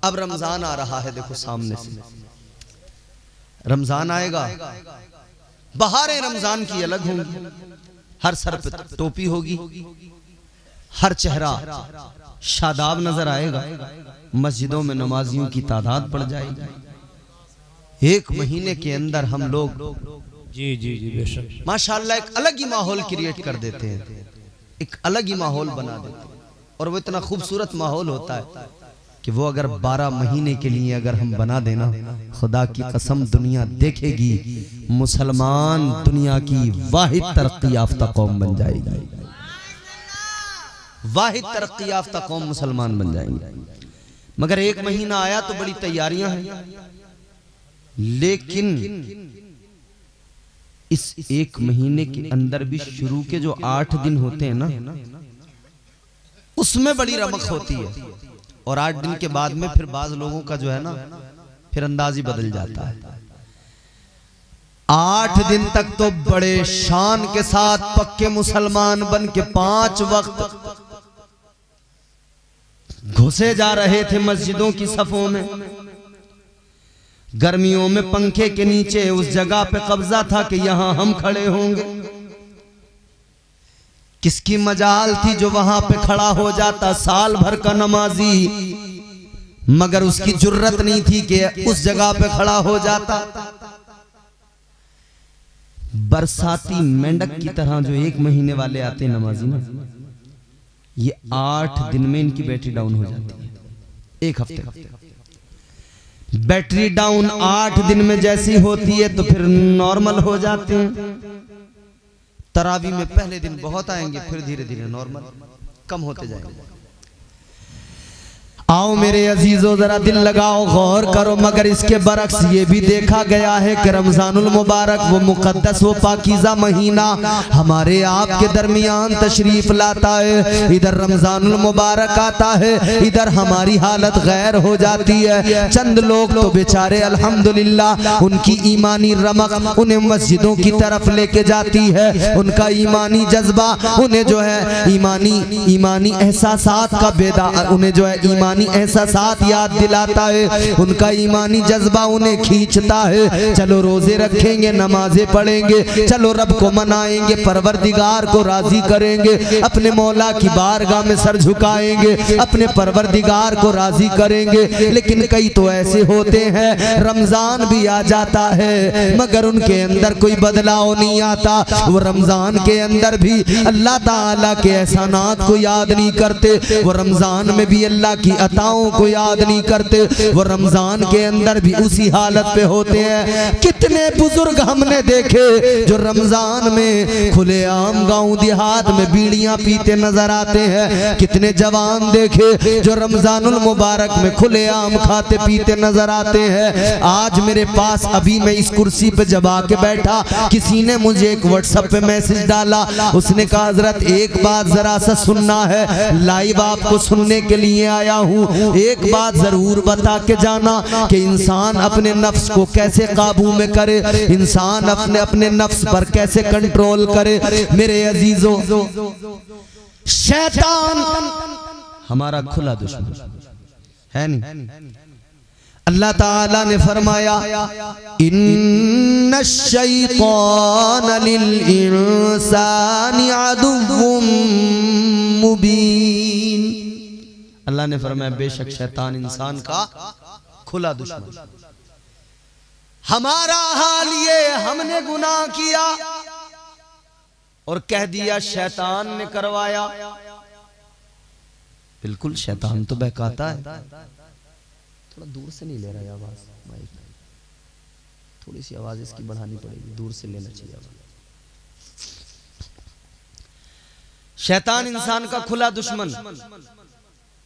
अब रमजान आ रहा है, देखो सामने से रमजान आएगा, बहारें रमजान की अलग होंगी, हर सर पे टोपी होगी, हर चेहरा शादाब नजर आएगा, मस्जिदों में नमाजियों की तादाद बढ़ जाएगी। एक महीने के अंदर हम लोग जी जी जी बेशक माशाअल्लाह एक अलग ही माहौल क्रिएट कर देते हैं, एक अलग ही माहौल बना देते हैं। और वो इतना खूबसूरत माहौल होता है कि वो अगर 12 महीने के लिए अगर हम बना देना, खुदा की कसम दुनिया देखेगी, मुसलमान दुनिया की वाहिद तरक्की याफ्ता कौम बन जाएगी, वाहिद तरक्की याफ्ता कौम मुसलमान बन जाएंगे। मगर एक महीना आया तो बड़ी तैयारियां हैं, लेकिन इस एक महीने के अंदर भी शुरू के जो 8 दिन होते हैं ना, उसमें बड़ी रमक होती है। और 8 दिन के बाद में फिर बाज लोगों का जो है ना, फिर अंदाज ही बदल जाता है। 8 दिन तक तो बड़े शान के साथ पक्के मुसलमान बन के 5 वक्त घुसे जा रहे थे मस्जिदों की सफों में। गर्मियों में पंखे के नीचे उस जगह पे कब्जा था कि यहां हम खड़े होंगे। किसकी मजाल थी जो वहां पे खड़ा हो जाता साल भर का नमाजी, मगर उसकी जुर्रत नहीं थी कि उस जगह पे खड़ा हो जाता। बरसाती मेंढक की तरह जो 1 महीने वाले आते नमाजी ना, ये 8 दिन में इनकी बैटरी डाउन हो जाती है। एक हफ्ते बैटरी डाउन 8 दिन में जैसी होती है तो फिर नॉर्मल हो जाते हैं। तरावी में पहले दिन बहुत आएंगे, फिर धीरे धीरे नॉर्मल कम होते जाएंगे। आओ मेरे अजीजों जरा दिल लगाओ, गौर करो। मगर इसके बरक्स ये भी देखा गया है कि रमजानुल मुबारक वो मुकद्दस वो पाकीज़ा महीना हमारे आपके दरमियान तशरीफ लाता है। इधर रमजानुल मुबारक आता है, इधर हमारी हालत गैर हो जाती है। चंद लोग तो बेचारे अल्हम्दुलिल्लाह उनकी ईमानी रमक उन्हें मस्जिदों की तरफ लेके जाती है, उनका ईमानी जज्बा उन्हें जो है ईमानी एहसासात का बेदार, उन्हें जो है ईमानी एहसासात याद दिलाता है, उनका ईमानी जज्बा उन्हें खींचता है। चलो रोजे रखेंगे, नमाजें पढ़ेंगे, चलो रब को मनाएंगे, परवरदिगार को राजी करेंगे, अपने मौला की बारगाह में सर झुकाएंगे, अपने परवरदिगार को राजी करेंगे। लेकिन कई तो ऐसे होते हैं रमजान भी आ जाता है मगर उनके अंदर कोई बदलाव नहीं आता। वो रमजान के अंदर भी अल्लाह ताला के एहसानात को याद नहीं करते, वो रमजान में भी अल्लाह की अताओं को याद नहीं करते, वो रमजान के अंदर भी उसी हालत पे होते हैं। कितने बुजुर्ग हमने देखे जो रमजान में खुलेआम गांव देहात में बीड़ियां पीते नजर आते हैं, कितने जवान देखे जो रमजानुल मुबारक में खुलेआम खाते पीते नजर आते हैं। आज मेरे पास अभी मैं इस कुर्सी पे जब आके बैठा, किसी ने मुझे एक व्हाट्सएप पे मैसेज डाला, उसने कहा हजरत एक बात जरा सा सुनना है, लाइव आपको सुनने के लिए आया हूँ, एक बात जरूर बता के जाना कि इंसान अपने नफ्स को कैसे काबू में करे, इंसान अपने नफ्स पर कैसे कंट्रोल करे। मेरे अजीजों, शैतान हमारा खुला दुश्मन है नहीं। अल्लाह ताला ने फरमाया इन्नश शैतान लिल इंसानी अदुव्वुम मुबीन। अल्लाह ने फरमाया बेशक शैतान इंसान का खुला दुश्मन। हमारा हाल ये, हमने गुनाह किया और कह दिया शैतान ने करवाया। बिल्कुल शैतान तो बहकाता है। थोड़ा दूर से नहीं ले रहा है आवाज, माइक थोड़ी सी आवाज इसकी बढ़ानी पड़ेगी, दूर से लेना चाहिए आवाज। शैतान इंसान का खुला दुश्मन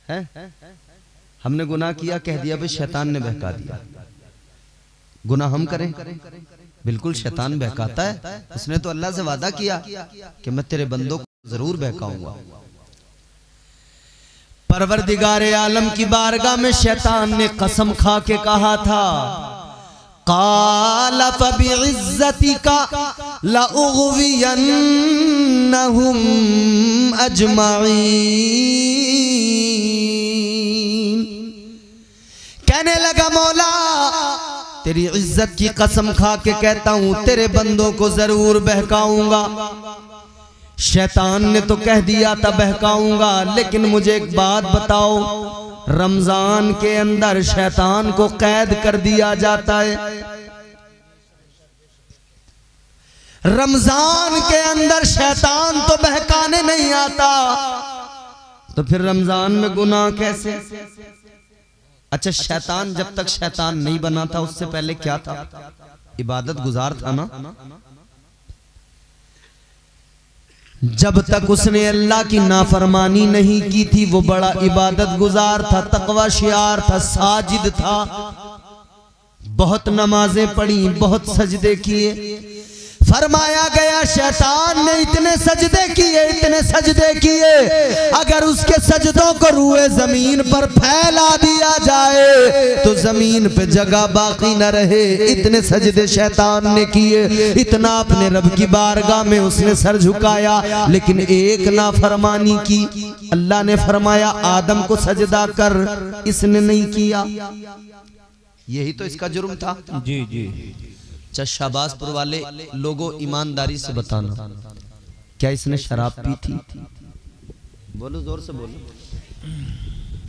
है। हमने गुनाह किया, कह दिया भाई शैतान ने बहका दिया। गुनाह हम करें, बिल्कुल शैतान बहकाता है। उसने तो अल्लाह से वादा किया कि मैं तेरे बंदों को जरूर बहकाऊंगा। परवरदिगारे आलम की बारगाह में शैतान ने कसम खा के कहा था, क़ाल फ़बिइज़्ज़तिका लअग़वियन्नहुम अजमईन, कहने लगा मौला तेरी इज्जत की कसम खा के कहता हूं तेरे बंदों को जरूर बहकाऊंगा। शैतान ने तो कह दिया था बहकाऊंगा, लेकिन मुझे एक बात बताओ, रमजान के अंदर शैतान को कैद कर दिया जाता है। रमजान के अंदर शैतान तो बहकाने नहीं आता, तो फिर रमजान में गुनाह कैसे? अच्छा, शैतान जब तक शैतान नहीं बना था उससे पहले क्या था? इबादत गुजार था ना। जब तक उसने अल्लाह की नाफरमानी नहीं की थी वो बड़ा इबादत गुजार था, तकवा शियार था, साजिद था, बहुत नमाजें पढ़ी, बहुत सजदे किए। फरमाया गया शैतान ने इतने सजदे किए, इतने सजदे किए, अगर उसके सजदों को रूए जमीन पर फैला दिया जाए तो जमीन पे जगह बाकी न रहे। इतने सजदे शैतान ने किए, इतना अपने रब की बारगाह में उसने सर झुकाया, लेकिन एक नाफरमानी की। अल्लाह ने फरमाया आदम को सजदा कर, इसने नहीं किया। यही तो इसका जुर्म था। जी जी। अच्छा, शाबाजपुर वाले लोगों ईमानदारी से बताना, क्या इसने शराब पी थी? बोलो, जोर से बोलो।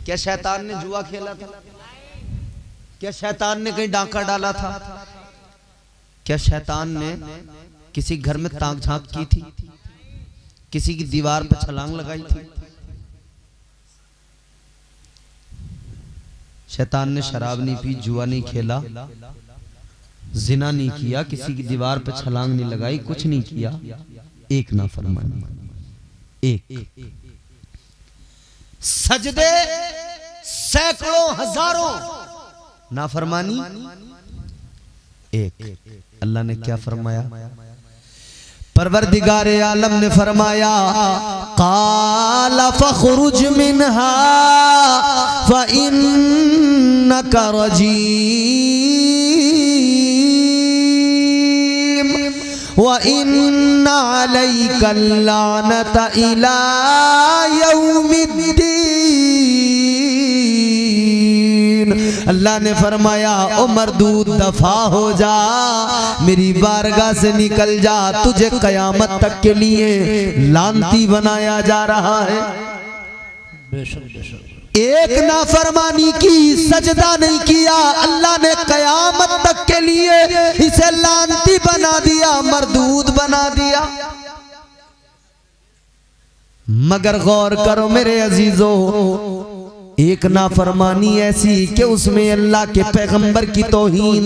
क्या शैतान ने जुआ खेला था? क्या शैतान ने कहीं डांका डाला था? क्या शैतान ने किसी घर में ताक झांक की थी? किसी की दीवार पर छलांग लगाई थी? शैतान ने शराब नहीं पी, जुआ नहीं खेला, जिना नहीं किया, किसी की दीवार पर छलांग नहीं लगाई, कुछ नहीं किया। एक नाफरमानी, एक सजदे सैकड़ों हजारों, नाफरमानी एक। अल्लाह ने क्या फरमाया? परवरदिगारे आलम ने फरमाया काला फखरुज मिनहा फइन्नका रजीम व इन्ना अलैका लानता इला यौमिद्दीन। अल्लाह ने फरमाया ओ मरदूद दफा हो जा, मेरी बारगाह से निकल जा, तुझे कयामत तक के लिए लानती बनाया जा रहा है। बेशक बेशक। एक नाफरमानी की, सजदा नहीं किया, अल्लाह ने कयामत तक के लिए इसे लानती बना दिया, मरदूद बना दिया। मगर गौर करो मेरे अजीजों, एक नाफरमानी ऐसी कि उसमें अल्लाह के पैगंबर की तौहीन,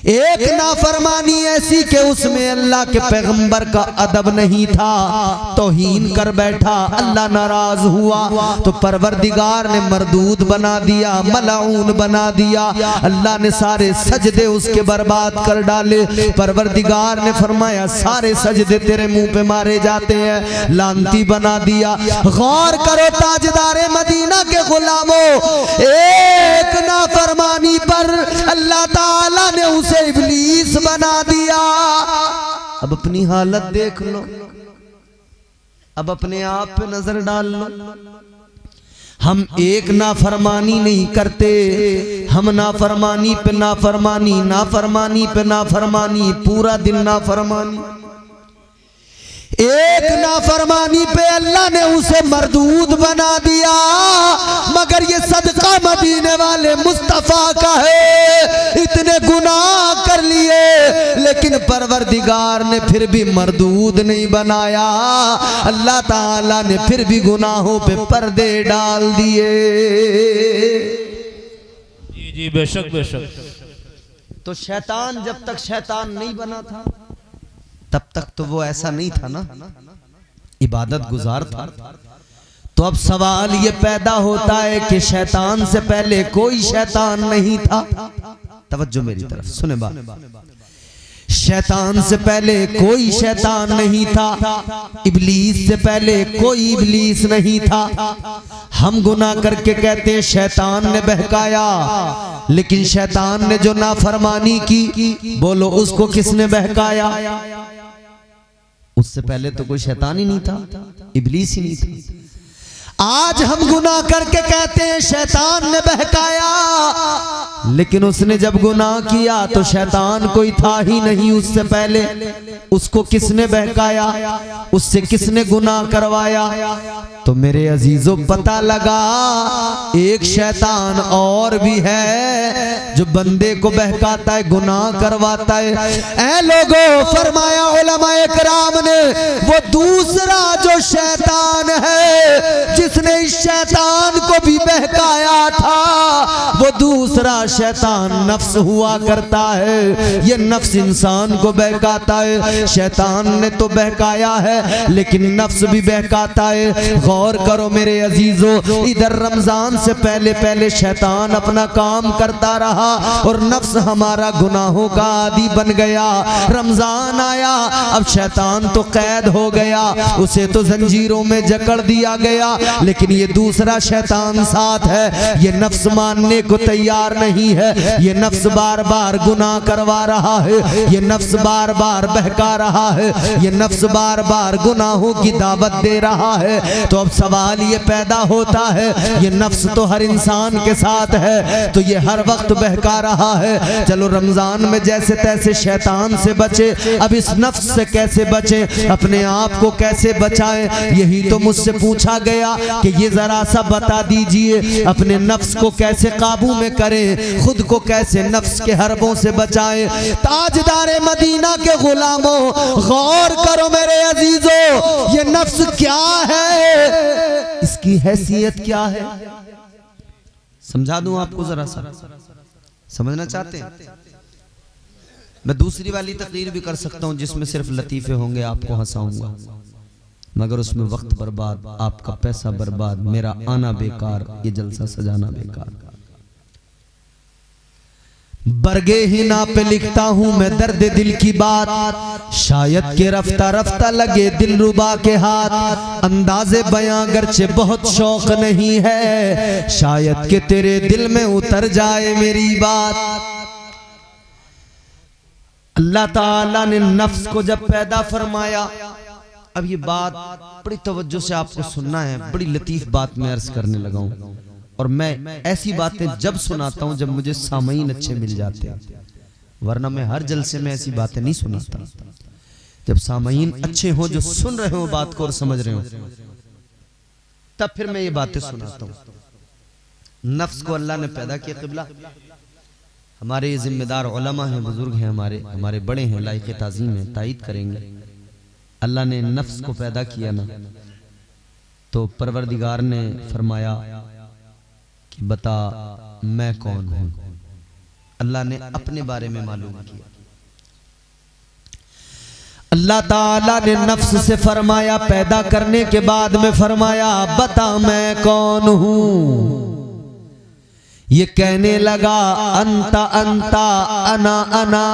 एक नाफरमानी ऐसी कि उसमें अल्लाह के पैगंबर का अदब नहीं था, तौहीन कर बैठा, अल्लाह नाराज हुआ तो परवरदिगार ने मरदूद बना दिया, मलाऊन बना दिया। अल्लाह ने सारे सजदे उसके बर्बाद कर डाले। परवरदिगार ने फरमाया सारे सजदे तेरे मुंह पे मारे जाते हैं, लानती बना दिया। गौर करो ताजदारे मदीना के गुलामों, एक नाफरमानी पर अल्लाह ताला ने उसे इब्लीस बना दिया। अब अपनी हालत देख लो, अब अपने आप पे नजर डाल लो। हम एक नाफरमानी नहीं करते, हम नाफरमानी पे नाफरमानी, नाफरमानी पे नाफरमानी, पूरा दिन नाफरमानी। एक नाफरमानी पे अल्लाह ने उसे मरदूद बना दिया, मगर ये सदका मदीने वाले मुस्तफा का है। इतने गुनाह कर लिए लेकिन परवरदिगार ने फिर भी मरदूद नहीं बनाया। अल्लाह ताला ने फिर भी गुनाहों पे पर्दे डाल दिए। जी जी बेशक बेशक। तो शैतान जब तक शैतान नहीं बना था तब तक तो वो ऐसा नहीं था ना, इबादत गुजार था। तो अब सवाल ये पैदा होता है कि शैतान से पहले कोई शैतान नहीं था। तवज्जो मेरी तरफ सुने बात, शैतान से पहले कोई शैतान नहीं था, इब्लीस से पहले कोई इब्लीस नहीं था। हम गुनाह करके कहते हैं शैतान ने बहकाया, लेकिन शैतान ने जो नाफरमानी की, बोलो उसको किसने बहकाया? उससे पहले तो कोई शैतान ही नहीं था, इब्लीस ही नहीं था। आज हम गुनाह करके कहते हैं शैतान ने बहकाया, लेकिन उसने जब गुनाह किया तो शैतान कोई था ही नहीं उससे पहले। उसको किसने बहकाया, उससे किसने गुनाह करवाया? तो मेरे अजीजों पता लगा एक शैतान और भी है जो बंदे को बहकाता है, गुनाह करवाता है। ऐ लोगों, फरमाया उलमाए किराम ने, वो दूसरा जो शैतान है जिसने इस शैतान को भी बहकाया था, वो दूसरा शैतान नफ्स हुआ करता है। ये नफ्स इंसान को बहकाता है। शैतान ने तो बहकाया है लेकिन नफ्स भी बहकाता है। गौर करो मेरे अजीजों, इधर रमजान से पहले पहले शैतान अपना काम करता रहा और नफ्स हमारा गुनाहों का आदी बन गया। रमजान आया, अब शैतान तो कैद हो गया, उसे तो जंजीरों में जकड़ दिया गया, लेकिन ये दूसरा शैतान साथ है। ये नफ्स मानने को तैयार नहीं है। ये नफ्स बार बार गुनाह करवा रहा है, ये नफ्स बार बार बहका रहा है, ये नफ्स बार बार गुनाहों की दावत दे रहा है। तो अब सवाल ये पैदा होता है, ये नफ्स तो हर इंसान के साथ है, तो ये हर वक्त बहका रहा है। चलो रमजान में जैसे तैसे शैतान से बचे, अब इस नफ्स से कैसे बचे, अपने आप को कैसे बचाएं? यही तो मुझसे पूछा गया कि ये जरा सा बता दीजिए, अपने नफ्स को कैसे काबू में करें, खुद को कैसे नफ्स के हरबों से बचाएं। ताजदारे मदीना के गुलामों, गौर करो मेरे अजीजों, ये नफ्स क्या है, इसकी हैसियत क्या है? समझा दूं आपको, जरा सा समझना चाहते हैं? मैं दूसरी वाली तकरीर भी कर सकता हूं जिसमें सिर्फ लतीफे होंगे, आपको हंसाऊंगा, मगर उसमें वक्त बर्बाद, आपका पैसा बर्बाद, मेरा आना बेकार, ये जलसा सजाना बेकार। बरगे हिना पे लिखता हूं मैं दर्द दिल की बात, शायद के रफ्ता रफ्ता लगे दिल रुबा के हाथ। अंदाजे बयां गर्चे बहुत शौक नहीं है, शायद के तेरे दिल में उतर जाए मेरी बात। अल्लाह ताला ने नफ्स को जब पैदा फरमाया, अब ये बात बड़ी तवज्जो से आपको सुनना है, बड़ी लतीफ बात मैं अर्ज करने लगा हूं। और मैं ऐसी बातें जब सुनाता हूं जब मुझे सामईन अच्छे मिल जाते हैं, वरना मैं हर जलसे में ऐसी बातें नहीं सुनाता। जब सामईन अच्छे हो, जो सुन रहे हो बात को और समझ रहे हो, तब फिर मैं ये बातें सुनाता हूं। नफ्स को अल्लाह ने पैदा किया। क़िबला हमारे ये जिम्मेदार उलमा हैं, बुजुर्ग हैं, हमारे बड़े हैं, लायक ताज़ीम हैं, तायीद करेंगे। अल्लाह ने नफ्स को पैदा किया ना, तो परवरदिगार ने फरमाया कि बता मैं कौन हूं। अल्लाह ने अपने बारे में मालूम किया। अल्लाह ताला ने नफ्स से फरमाया, पैदा करने के बाद में फरमाया बता मैं कौन हूं। ये कहने लगा अंता अंता अना अना,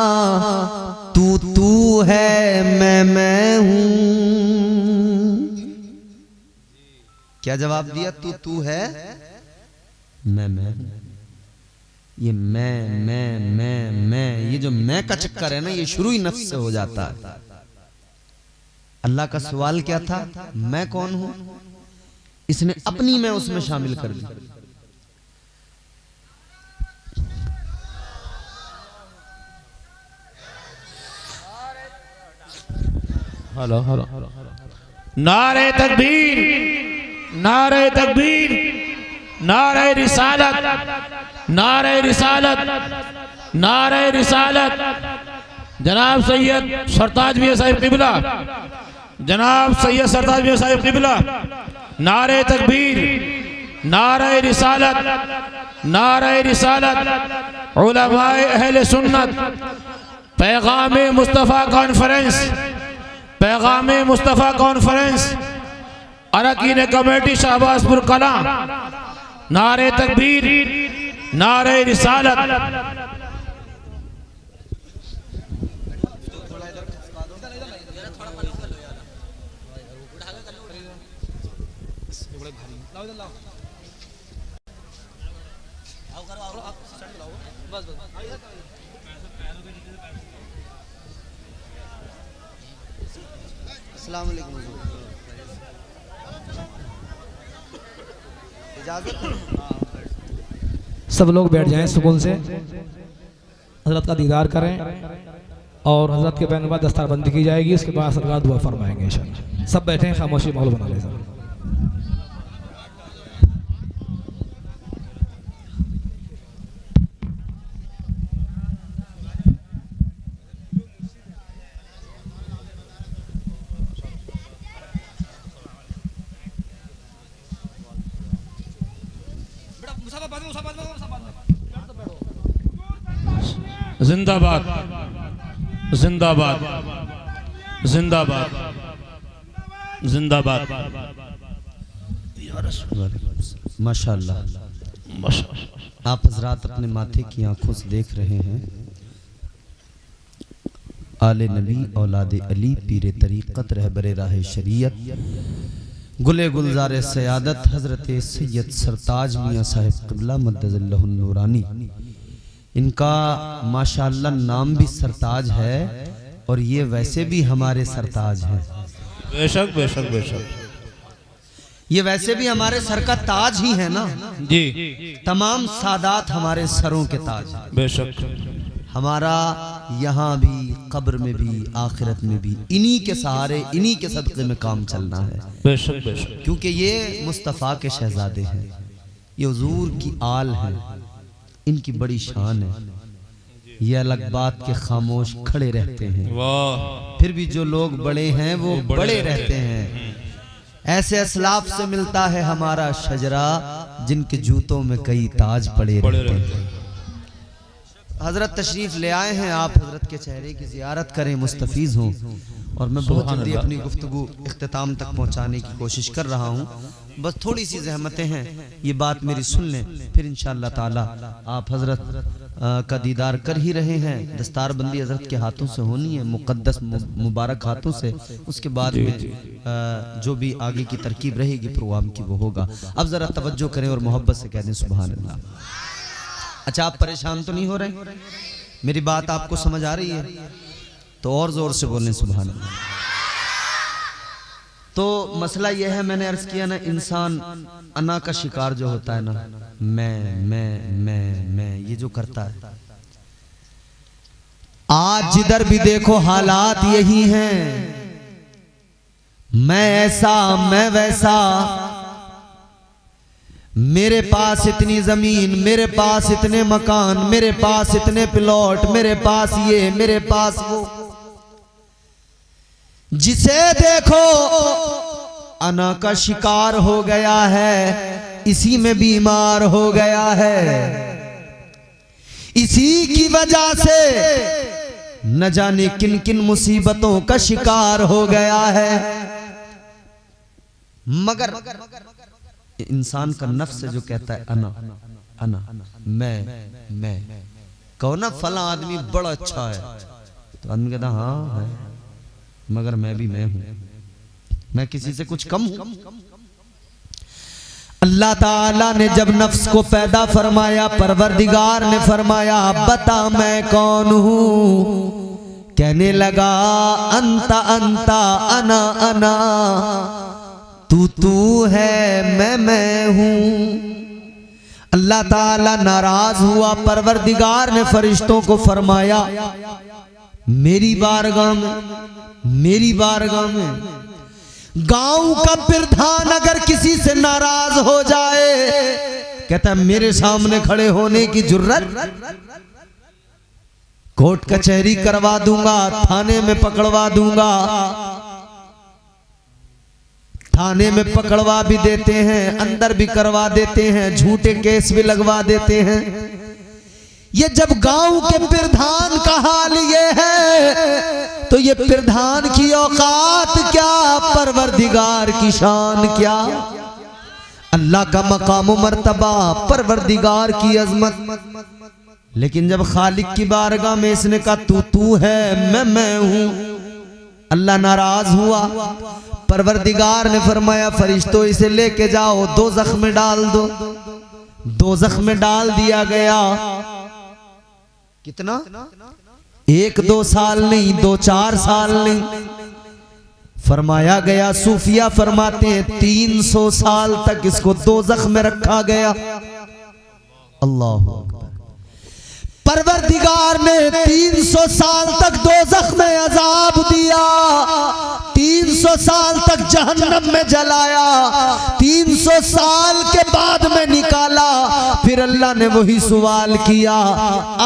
तू तू है मैं हूं। क्या जवाब दिया? तू तू है मैं हूं। ये मैं ये जो मैं का चक्कर है ना, ये शुरू ही नफ्स से हो जाता है। अल्लाह का सवाल क्या था? मैं कौन हूं? इसने अपनी मैं उसमें शामिल कर दी। हेलो हेलो, नारे तकबीर, नारे तकबीर, नारे रिसालत, नारे रिसालत, नारे रिसालत। जनाब सैयद सरताज मियां साहिब क़िबला, जनाब सैयद सरताज मियां साहिब क़िबला, नारे तकबीर, नारे रिसालत, नारे रिसालत। उलमाए अहले सुन्नत पैगामे मुस्तफ़ा कॉन्फ्रेंस, पैगामे मुस्तफ़ा कॉन्फ्रेंस, अरकीन कमेटी शाहबाजपुर कला, नारे तकबीर, नारे रिसालत। अस्सलाम वालेकुम। सब लोग बैठ जाएं सुकून से, हजरत का दीदार करें और हजरत के बैन बाद दस्तारबंदी की जाएगी। उसके बाद सरकार दुआ फरमाएंगे इंशाअल्लाह। सब बैठे हैं, खामोशी माहौल बना लें। जिंदाबाद जिंदाबाद जिंदाबाद जिंदाबाद। माशाअल्लाह माशाअल्लाह। आप हजरात अपने माथे की आंखों से देख रहे हैं आले नबी औलाद अली पीर तरीक़त रहबर राह शरीयत गुले गुलजार सयादत हजरत सैयद सरताज मियाँ साहिब क़िबला मद्दज़ल्लहुन नूरानी, इनका माशाअल्लाह नाम भी सरताज है और ये वैसे भी हमारे सरताज हैं। बेशक बेशक बेशक, ये वैसे भी हमारे सर का ताज ही है ना जी। तमाम सादात हमारे सरों के ताज हैं। बेशक हमारा यहाँ भी कब्र में भी आखिरत में भी इन्हीं के सहारे इन्हीं के सदक़े में काम चलना है। बेशक बेशक, क्योंकि ये मुस्तफ़ा के शहजादे हैं, ये हुजूर की आल है, इनकी बड़ी शान है। ये अलग बात के खामोश खड़े रहते हैं, वाह। फिर भी जो लोग बड़े हैं वो बड़े रहते हैं। ऐसे असलाफ से मिलता है हमारा शजरा, जिनके जूतों में कई ताज पड़े रहते हैं। हजरत तशरीफ ले आए हैं, आप हजरत के चेहरे की जियारत करें, मुस्तफीज हों। और मैं बहुत जल्दी अपनी गुफ्तगू इख्तिताम तक पहुंचाने की कोशिश कर रहा हूं। बस थोड़ी सी जहमतें हैं, ये बात मेरी सुन लें, फिर इंशाअल्लाह ताला आप हजरत का दीदार कर ही रहे हैं। दस्तारबंदी हजरत के हाथों से होनी है, मुकद्दस मुबारक हाथों से। उसके बाद में जो भी आगे की तरकीब रहेगी प्रोग्राम की वो होगा। अब जरा तवज्जो करें और मोहब्बत से कह दें सुभान अल्लाह। अच्छा, आप परेशान तो नहीं हो रहे? मेरी बात आपको समझ आ रही है तो और जोर से बोलें सुभान अल्लाह। तो मसला यह है, मैंने अर्ज किया ना, इंसान अना का शिकार जो होता है ना, मैं ये जो करता है, आज जिधर भी देखो हालात यही हैं। मैं ऐसा मैं वैसा, मेरे पास इतनी जमीन, मेरे पास इतने मकान, मेरे पास इतने प्लॉट, मेरे पास ये, मेरे पास वो। जिसे देखो अना का शिकार हो गया है, इसी में बीमार हो गया है। इसी की वजह से न जाने किन किन मुसीबतों का शिकार हो गया है। मगर इंसान का नफ्स जो कहता है अना अना, मैं कहो ना फला आदमी बड़ा अच्छा है, तो आदमी कहता हाँ है, मगर मैं भी मैं हूं, मैं किसी से कुछ कम हूं। अल्लाह ताला ने जब नफ्स को पैदा फरमाया, परवरदिगार ने फरमाया बता मैं कौन हूं। कहने लगा अंता अंता अना अना, तू है मैं हूं। अल्लाह ताला नाराज हुआ, परवरदिगार ने फरिश्तों को फरमाया मेरी बारगाह में गांव का प्रधान अगर किसी से नाराज हो जाए, कहता मेरे सामने खड़े होने की जुर्रत, कोर्ट कचहरी करवा दूंगा, थाने में पकड़वा दूंगा। थाने में पकड़वा भी देते हैं, अंदर भी करवा देते हैं, झूठे केस भी लगवा देते हैं। ये जब गांव के प्रधान का हाल ये है, तो ये प्रधान की औकात क्या, परवरदिगार की शान क्या, अल्लाह का मकाम मर्तबा, परवरदिगार की अजमत। लेकिन जब खालिक की बारगाह में इसने कहा तू है मैं हूं, अल्लाह नाराज हुआ। परवरदिगार ने फरमाया फरिश्तों इसे लेके जाओ, दोज़ख में डाल दो। दोज़ख में डाल दिया गया। कितना? 1-2 साल नहीं, 2-4 साल नहीं, फरमाया गया, सूफिया फरमाते हैं 300 साल तक इसको दोज़ख में रखा गया। अल्लाह परवरदिगार ने 300 साल तक दोज़ख में अजाब दिया, 300 साल तक जहन्नम में जलाया, 300 साल के बाद में निकाला। फिर अल्लाह ने वही सवाल किया,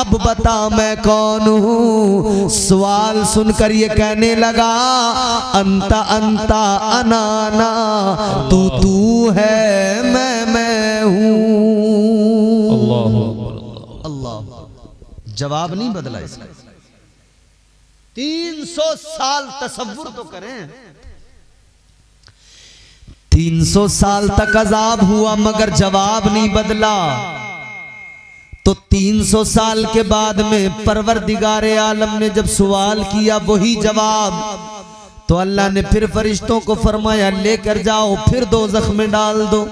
अब बता मैं कौन हूँ। सवाल सुनकर ये कहने लगा, अंता अंता अनाना, तू है मैं हूँ। अल्लाह जवाब नहीं बदला इसका। 300 साल तसव्वुर तो करें, 300 साल तक अजाब हुआ मगर जवाब नहीं बदला। तो 300 साल के बाद में परवरदिगारे आलम ने जब सवाल किया वही जवाब, तो अल्लाह ने फिर फरिश्तों को फरमाया लेकर जाओ, फिर दोज़ख में डाल दो।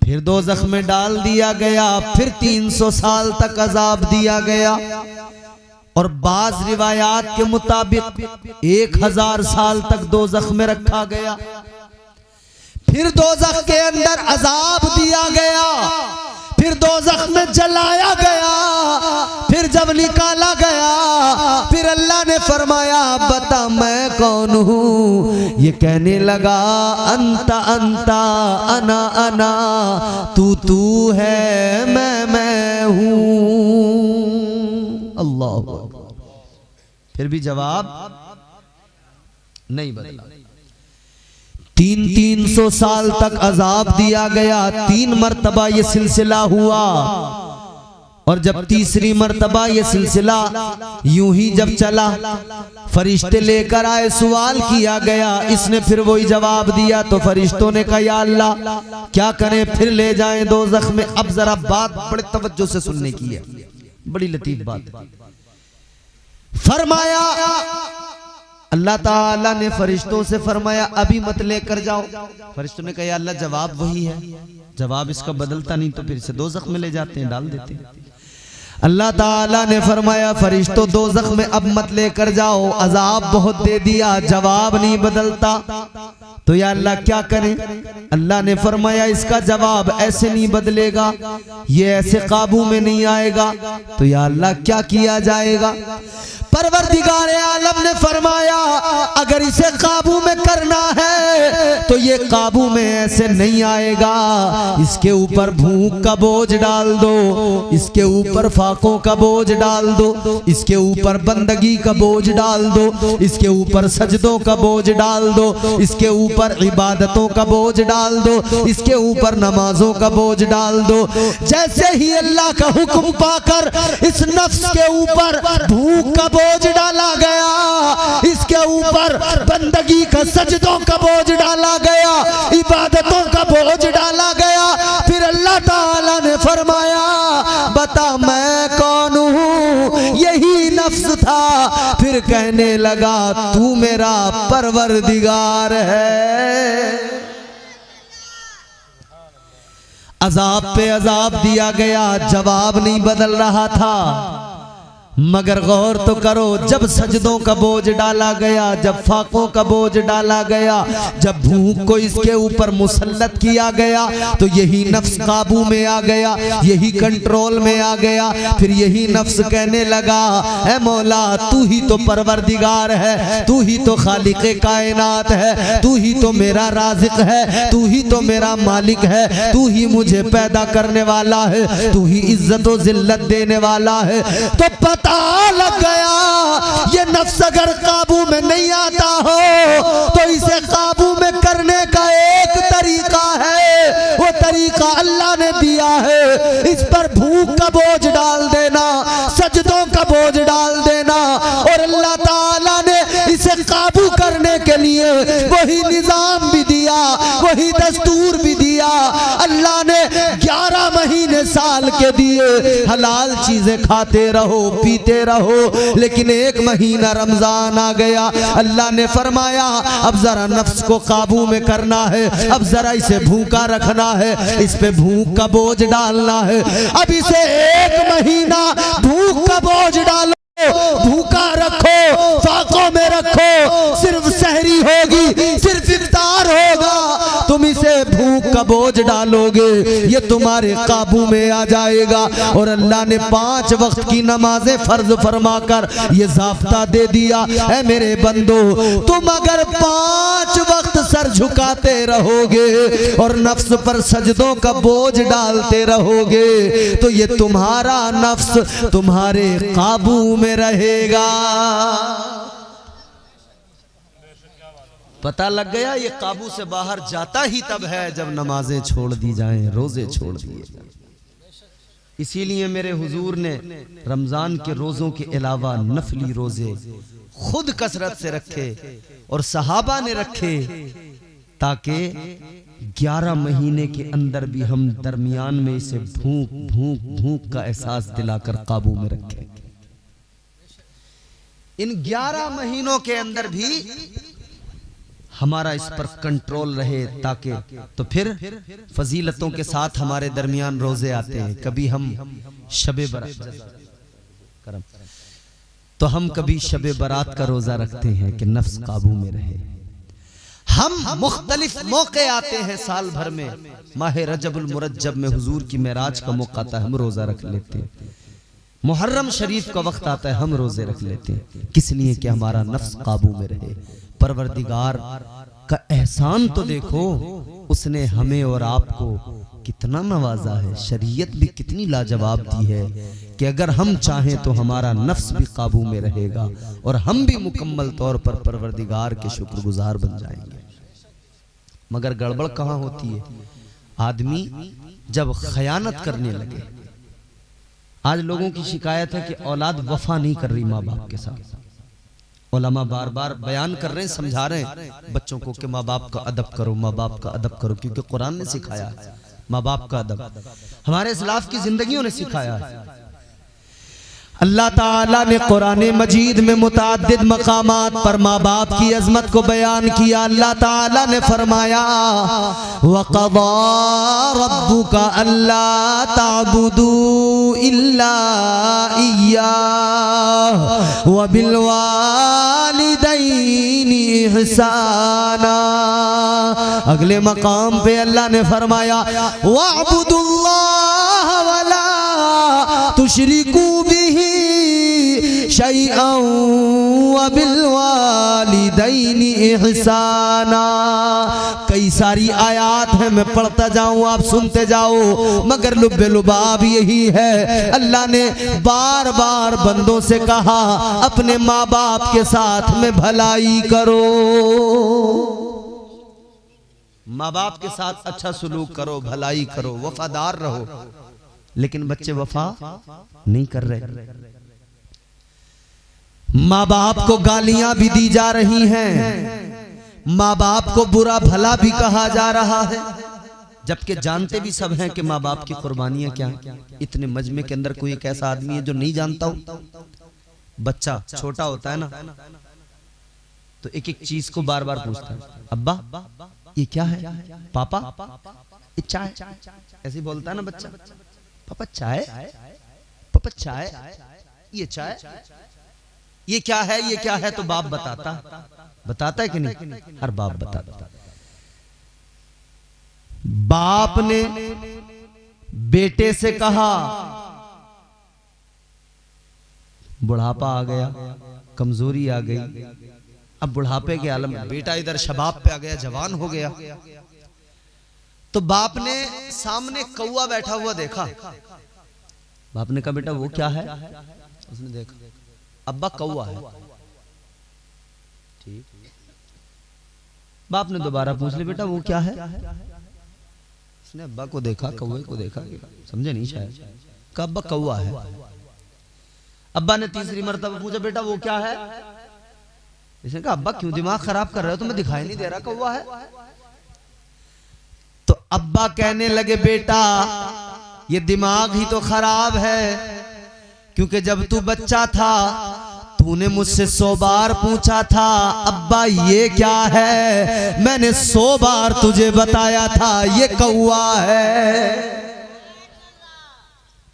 फिर दोज़ख में डाल दिया गया, फिर 300 साल तक अजाब दिया गया। और बाज रिवायात के मुताबिक 1000 साल तक दोज़ख में रखा गया। फिर दोज़ख के अंदर अजाब दिया गया, फिर दोज़ख में जलाया गया। फिर जब निकाला गया, फिर अल्लाह ने फरमाया बता मैं कौन हूँ। ये कहने लगा, अंता अंता अना अना, तू है मैं हूँ। अल्लाह। फिर भी जवाब नहीं बदला। 300 साल तक अजाब दिया गया, 3 मरतबा ये सिलसिला हुआ। और जब तीसरी मरतबा ये सिलसिला यूं ही जब चला, फरिश्ते लेकर आए, सवाल किया गया, इसने फिर वही जवाब दिया। तो फरिश्तों ने कहा या अल्लाह क्या करें, फिर ले जाएं दोज़ख में। अब जरा बात बड़े तवज्जो से सुनने की है, बड़ी लतीफ बात। फरमाया अल्लाह ताला ने फरिश्तों से फरमाया अभी मत लेकर जाओ। फरिश्तों ने कहा अल्लाह जवाब वही है, जवाब इसका बदलता नहीं, तो फिर से दोज़ख में ले जाते हैं, डाल देते हैं। अल्लाह ताला ने फरमाया फरिश्तों दोज़ख में अब मत लेकर जाओ, अजाब बहुत दे दिया, जवाब नहीं बदलता। तो या अल्लाह क्या करें। अल्लाह ने फरमाया इसका जवाब ऐसे नहीं बदलेगा, ये ऐसे काबू में नहीं आएगा। तो या अल्लाह क्या किया जाएगा। परवरदिगार आलम ने फरमाया अगर इसे काबू में करना है तो ये काबू में ऐसे नहीं आएगा। इसके ऊपर भूख का बोझ डाल दो, इसके ऊपर फाकों का बोझ डाल दो, इसके ऊपर बंदगी का बोझ डाल दो, इसके ऊपर सजदों का बोझ डाल दो, इसके ऊपर इबादतों का बोझ डाल दो, इसके ऊपर नमाजों का बोझ डाल दो। जैसे ही अल्लाह का हुक्म पाकर इस नफ्स के ऊपर भूख का बोझ डाला गया, इसके ऊपर बंदगी का सजदों का बोझ डाला गया, इबादतों का बोझ डाला गया। फिर अल्लाह ताला ने फरमाया बता मैं कौन हूँ। यही नफ्स था, फिर कहने लगा तू मेरा परवरदिगार है। अजाब पे अजाब दिया गया, जवाब नहीं बदल रहा था। मगर गौर तो करो, जब सजदों का बोझ डाला गया, जब फाकों का बोझ डाला गया, जब भूख को इसके ऊपर मुसल्लत किया गया, तो यही नफ्स काबू में आ गया, यही कंट्रोल में आ गया। फिर यही नफ्स कहने लगा ऐ मौला तू ही तो परवरदिगार है, तू ही तो खालिक़े कायनात है, तू ही तो मेरा राज़िक है, तू ही तो मेरा मालिक है, तू ही मुझे पैदा करने वाला है, तू ही इज्जत व जिल्लत देने वाला है। तो पता लग गया ये नफ्स अगर काबू में नहीं आता हो तो इसे काबू में करने का एक तरीका है, वो तरीका अल्लाह ने दिया है। इस पर भूख का बोझ डाल देना, सजदों का बोझ डाल देना, और अल्लाह ताला ने इसे काबू करने के लिए वही निजाम भी दिया, वही दस्तूर भी दिया। अल्लाह ने 11 महीने साल के दिए, हलाल चीजें खाते रहो पीते रहो, लेकिन एक महीना रमजान आ गया। अल्लाह ने फरमाया अब जरा नफ्स को काबू में करना है, अब जरा इसे भूखा रखना है, इस पे भूख का बोझ डालना है। अब इसे एक महीना भूख का बोझ डालो, भूखा रखो, फाकों में रखो, सिर्फ सहरी हो बोझ डालोगे ये तुम्हारे काबू में आ जाएगा। और अल्लाह ने 5 वक्त की नमाजें फर्ज फरमाकर ये ज़ाब्ता दे दिया, ऐ मेरे बंदो तुम अगर 5 वक्त सर झुकाते रहोगे और नफ्स पर सजदों का बोझ डालते रहोगे तो ये तुम्हारा नफ्स तुम्हारे काबू में रहेगा। पता लग गया ये काबू से बाहर जाता ही तब है जब नमाजें छोड़ दी जाएं, रोजे छोड़ दिए जाएं। इसीलिए मेरे हुजूर ने रमजान के रोजों के अलावा नफली रोजे खुद कसरत से रखे और सहाबा ने रखे ताकि 11 महीने के अंदर भी हम दरमियान में इसे भूख भूख भूख का एहसास दिलाकर काबू में रखें। इन 11 महीनों के अंदर भी हमारा इस पर कंट्रोल रहे ताकि तो फिर फजीलतों के साथ हमारे दरमियान रोजे आते हैं। कभी हम शबे बरात तो हम कभी शबे बरात का रोजा रखते हैं कि नफ्स काबू में रहे। हम मुख्तलिफ मौके आते हैं साल भर में, माह रजबुल मुरज्जब में हुजूर की मेराज का मौका आता है, हम रोजा रख लेते हैं। मुहर्रम शरीफ का वक्त आता है, हम रोजे रख लेते हैं। किस लिए कि हमारा नफ्स काबू में रहे। परवरदिगार का एहसान तो देखो, उसने हमें और आपको कितना नवाजा है। शरीयत भी कितनी लाजवाब दी है कि अगर हम चाहें तो हमारा नफ्स भी काबू में रहेगा और हम भी मुकम्मल तौर पर परवरदिगार के शुक्रगुजार बन जाएंगे। मगर गड़बड़ कहाँ होती है? आदमी जब खयानत करने लगे। आज लोगों की शिकायत है कि औलाद वफा नहीं कर रही माँ बाप के साथ। उलमा बार बार बयान कर रहे हैं, समझा रहे हैं बच्चों को कि माँ बाप का अदब करो, माँ बाप का अदब करो, क्योंकि कुरान ने सिखाया है माँ बाप का अदब, हमारे इस्लाफ की जिंदगियों ने सिखाया है। अल्लाह ताला ने कुरान मजीद में मुताद्दिद मकामात पर माँ बाप की अजमत को बयान किया। अल्लाह ताला ने फरमाया वक़ज़ा रब्बुका अल्ला ताबुदू इल्ला इय्याहु व बिल वालिदैनि इहसाना। अगले मकाम पे अल्लाह ने फरमाया वअब्दुल्लाह वला तुशरिकू बिही शैअन व बिल वालिदैनि इहसाना। कई सारी आयात है, मैं पढ़ता जाऊं आप सुनते जाओ, मगर लुब्बे लुबाब यही है। अल्लाह ने बार बार बंदों से कहा अपने माँ बाप के साथ में भलाई करो, माँ बाप के साथ अच्छा सुलूक करो, भलाई करो, वफादार रहो। लेकिन बच्चे वफा नहीं कर रहे। माँ बाप को गालियां भी दी जा रही हैं, माँ बाप को बुरा भला भी कहा जा रहा है, जबकि जानते भी सब हैं कि माँ बाप की कुर्बानियां क्या हैं। इतने मजमे के अंदर कोई एक ऐसा आदमी है जो नहीं जानता हो? बच्चा छोटा होता है ना तो एक एक चीज को बार बार पूछता है, अब्बा ये क्या है, पापा ये चाय, ऐसे बोलता है ना बच्चा, पापा चाय, पापा चाय, ये चाय, ये क्या है, ये क्या है? तो बाप बताता है कि नहीं? हर बाप बताता। बाप ने बेटे से कहा, बुढ़ापा आ गया, कमजोरी आ गई, अब बुढ़ापे के आलम में बेटा इधर शबाब पे आ गया, जवान हो गया, तो बाप ने सामने कौवा बैठा हुआ देखा। बाप ने कहा बेटा वो क्या है? उसने देखा, अब्बा कौवा है। ठीक। बाप ने दोबारा पूछ लिया, बेटा वो क्या है? उसने अब्बा को देखा, कौवे को देखा, समझे नहीं शायद, कहा अब्बा कौवा है। अब्बा ने तीसरी मर्तबा पूछा, बेटा वो क्या है? इसने कहा अब्बा क्यों दिमाग खराब कर रहे हो, तुम्हें दिखाई नहीं दे रहा कौवा है? तो अब्बा कहने लगे, बेटा ये दिमाग ही तो खराब है, क्योंकि जब तू बच्चा था तूने मुझसे 100 बार पूछा था अब्बा ये क्या है, मैंने 100 बार तुझे बताया था ये कौवा है।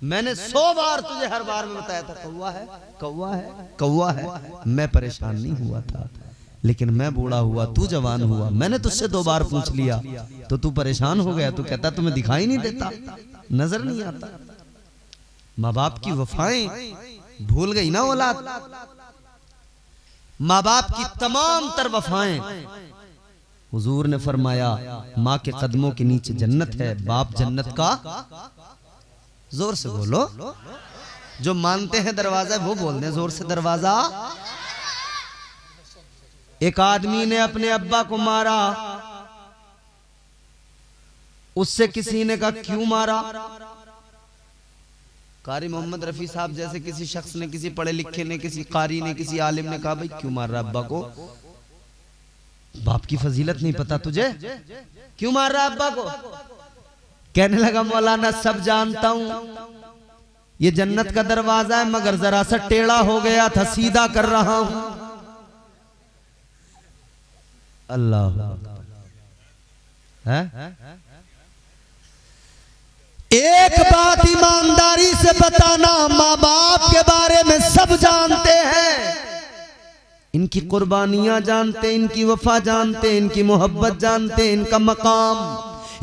मैंने 100 बार तुझे हर बार में बताया था कौवा है, कौवा है, कौवा है। मैं परेशान नहीं हुआ था, लेकिन मैं बूढ़ा हुआ, तू जवान हुआ, मैंने तुझसे 2 बार पूछ लिया तो तू परेशान हो गया। तू कहता तुम्हें दिखाई नहीं देता, नजर नहीं आता। माँ बाप की वफाएं भूल गई ना औलाद। माँ बाप की तमाम तर वफाएं, हुजूर ने फरमाया माँ के कदमों के नीचे जन्नत है, बाप जन्नत का। जोर से बोलो, जो मानते हैं दरवाजा वो बोल दें जोर से, दरवाजा। एक आदमी ने अपने अब्बा को मारा, उससे किसी ने कहा क्यों मारा? कारी मोहम्मद रफी साहब जैसे किसी शख्स ने, किसी पढ़े लिखे ने, किसी कारी ने, किसी आलिम ने कहा भाई क्यों मार रहा अब्बा को? बाप की फजीलत नहीं पता तुझे? क्यों मार रहा अब्बा को? कहने लगा मौलाना सब जानता हूं, ये जन्नत का दरवाजा है मगर जरा सा टेढ़ा हो गया था, सीधा कर रहा हूं। अल्लाह है? एक बात ईमानदारी से बताना, माँ बाप के बारे में सब जानते हैं, इनकी कुर्बानियां जानते, इनकी वफा जानते, इनकी मोहब्बत जानते, इनका मकाम,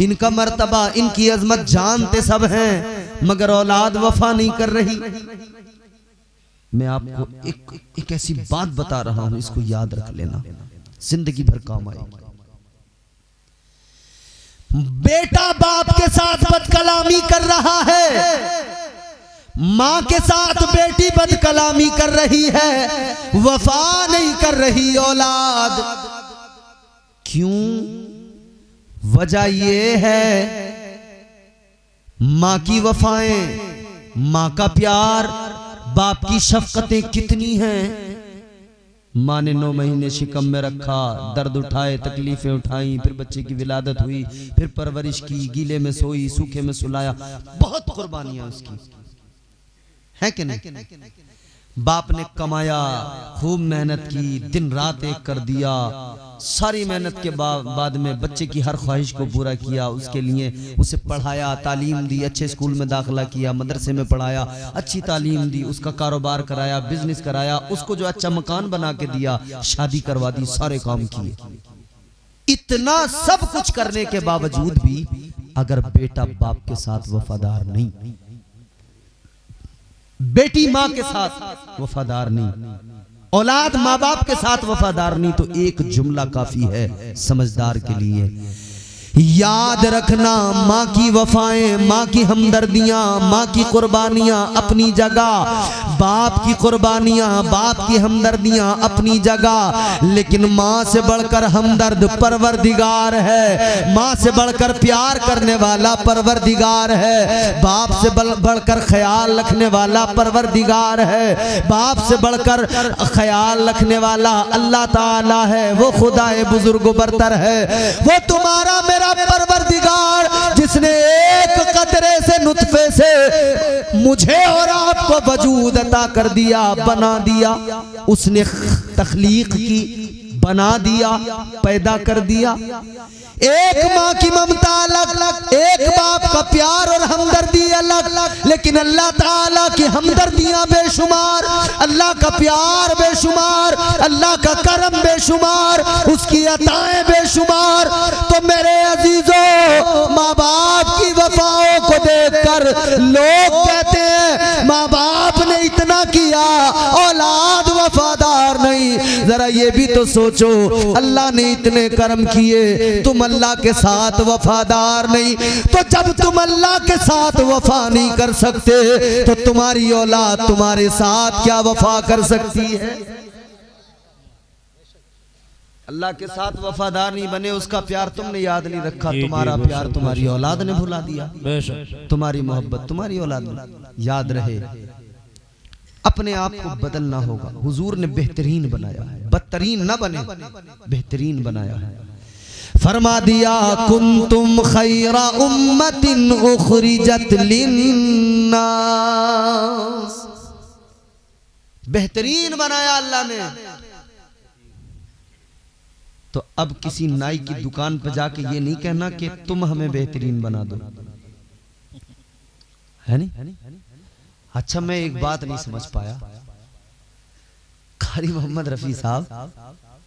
इनका मर्तबा, इनकी अजमत जानते सब हैं, मगर औलाद वफा नहीं कर रही। मैं आपको एक ऐसी बात बता रहा हूं, इसको याद रख लेना, जिंदगी भर काम आएगी। बेटा बाप के साथ बदकलामी कर रहा है, मां के साथ बेटी बदकलामी कर रही है, वफा नहीं कर रही औलाद। क्यों? वजह ये है मां की वफाएं, मां का प्यार, बाप की शफकतें कितनी हैं। माँ ने 9 महीने शिकम में रखा, दर्द उठाए, तकलीफें उठाई, फिर बच्चे की विलादत हुई, फिर परवरिश की, गीले में सोई, सूखे में सुलाया, बहुत कुर्बानियां उसकी है कि नहीं? बाप ने कमाया, खूब मेहनत की, दिन रात एक कर दिया, सारी मेहनत के बाद में बच्चे की हर ख्वाहिश को पूरा किया, उसके लिए उसे पढ़ाया, तालीम दी, अच्छे स्कूल में दाखिला किया, मदरसे में पढ़ाया, अच्छी तालीम दी, उसका कारोबार कराया, बिजनेस कराया, उसको जो अच्छा मकान बना के दिया, शादी करवा दी, सारे काम किए। इतना सब कुछ करने के बावजूद भी अगर बेटा बाप के साथ वफादार नहीं, बेटी मां के साथ वफादार नहीं, औलाद माँ बाप के साथ वफादार नहीं, तो एक जुमला काफी है समझदार के लिए, याद रखना माँ की वफाएं, माँ की हमदर्दियां, माँ की कुर्बानियां अपनी जगह, बाप की कुर्बानियां, बाप की हमदर्दियां अपनी जगह, लेकिन माँ से बढ़कर हमदर्द परवरदिगार है, माँ से बढ़कर प्यार करने वाला परवरदिगार है, बाप से बढ़कर ख्याल रखने वाला परवरदिगार है, बाप से बढ़कर ख्याल रखने वाला अल्लाह ताला है, वो खुदाए बुजुर्ग बरतर है, वो तुम्हारा मेरा परवरदिगार, जिसने एक कतरे से नुतफे से मुझे और आपको वजूद अता कर दिया, बना दिया, उसने तख्लीक की, बना दिया, पैदा कर दिया। एक माँ की ममता अलग, एक बाप का प्यार और हमदर्दी अलग, लेकिन अल्लाह ताला की हमदर्दियां बेशुमार, अल्लाह का प्यार बेशुमार, अल्लाह का करम बेशुमार, उसकी अताएं बेशुमार। तो मेरे अजीजों, माँ बाप की वफाओं को देखकर लोग कहते हैं माँ बाप ने इतना किया, औलाद वफादार नहीं। जरा ये भी तो सोचो, अल्लाह ने इतने करम किए, तुम अल्लाह के साथ वफादार नहीं, तो जब तुम अल्लाह के साथ वफा नहीं कर सकते तो तुम्हारी औलाद तुम्हारे साथ क्या वफा कर सकती है? अल्लाह के साथ वफादार नहीं बने, उसका प्यार तुमने याद नहीं रखा, तुम्हारा प्यार तुम्हारी औलाद ने भुला दिया, तुम्हारी मोहब्बत तुम्हारी औलाद ने। याद रहे, अपने आप को बदलना होगा। हुजूर ने बेहतरीन बनाया है, बदतरीन ना बने, बेहतरीन बनाया है। फरमा दिया कुंतुम खैरा उम्मतिन उखरिजत लिन्नास, बेहतरीन बनाया अल्लाह ने। तो अब किसी नाई की दुकान पर जाके ये नहीं कहना कि तुम हमें बेहतरीन बना दो, है नहीं? अच्छा, मैं एक बात नहीं समझ पाया, कारी मोहम्मद रफी साहब,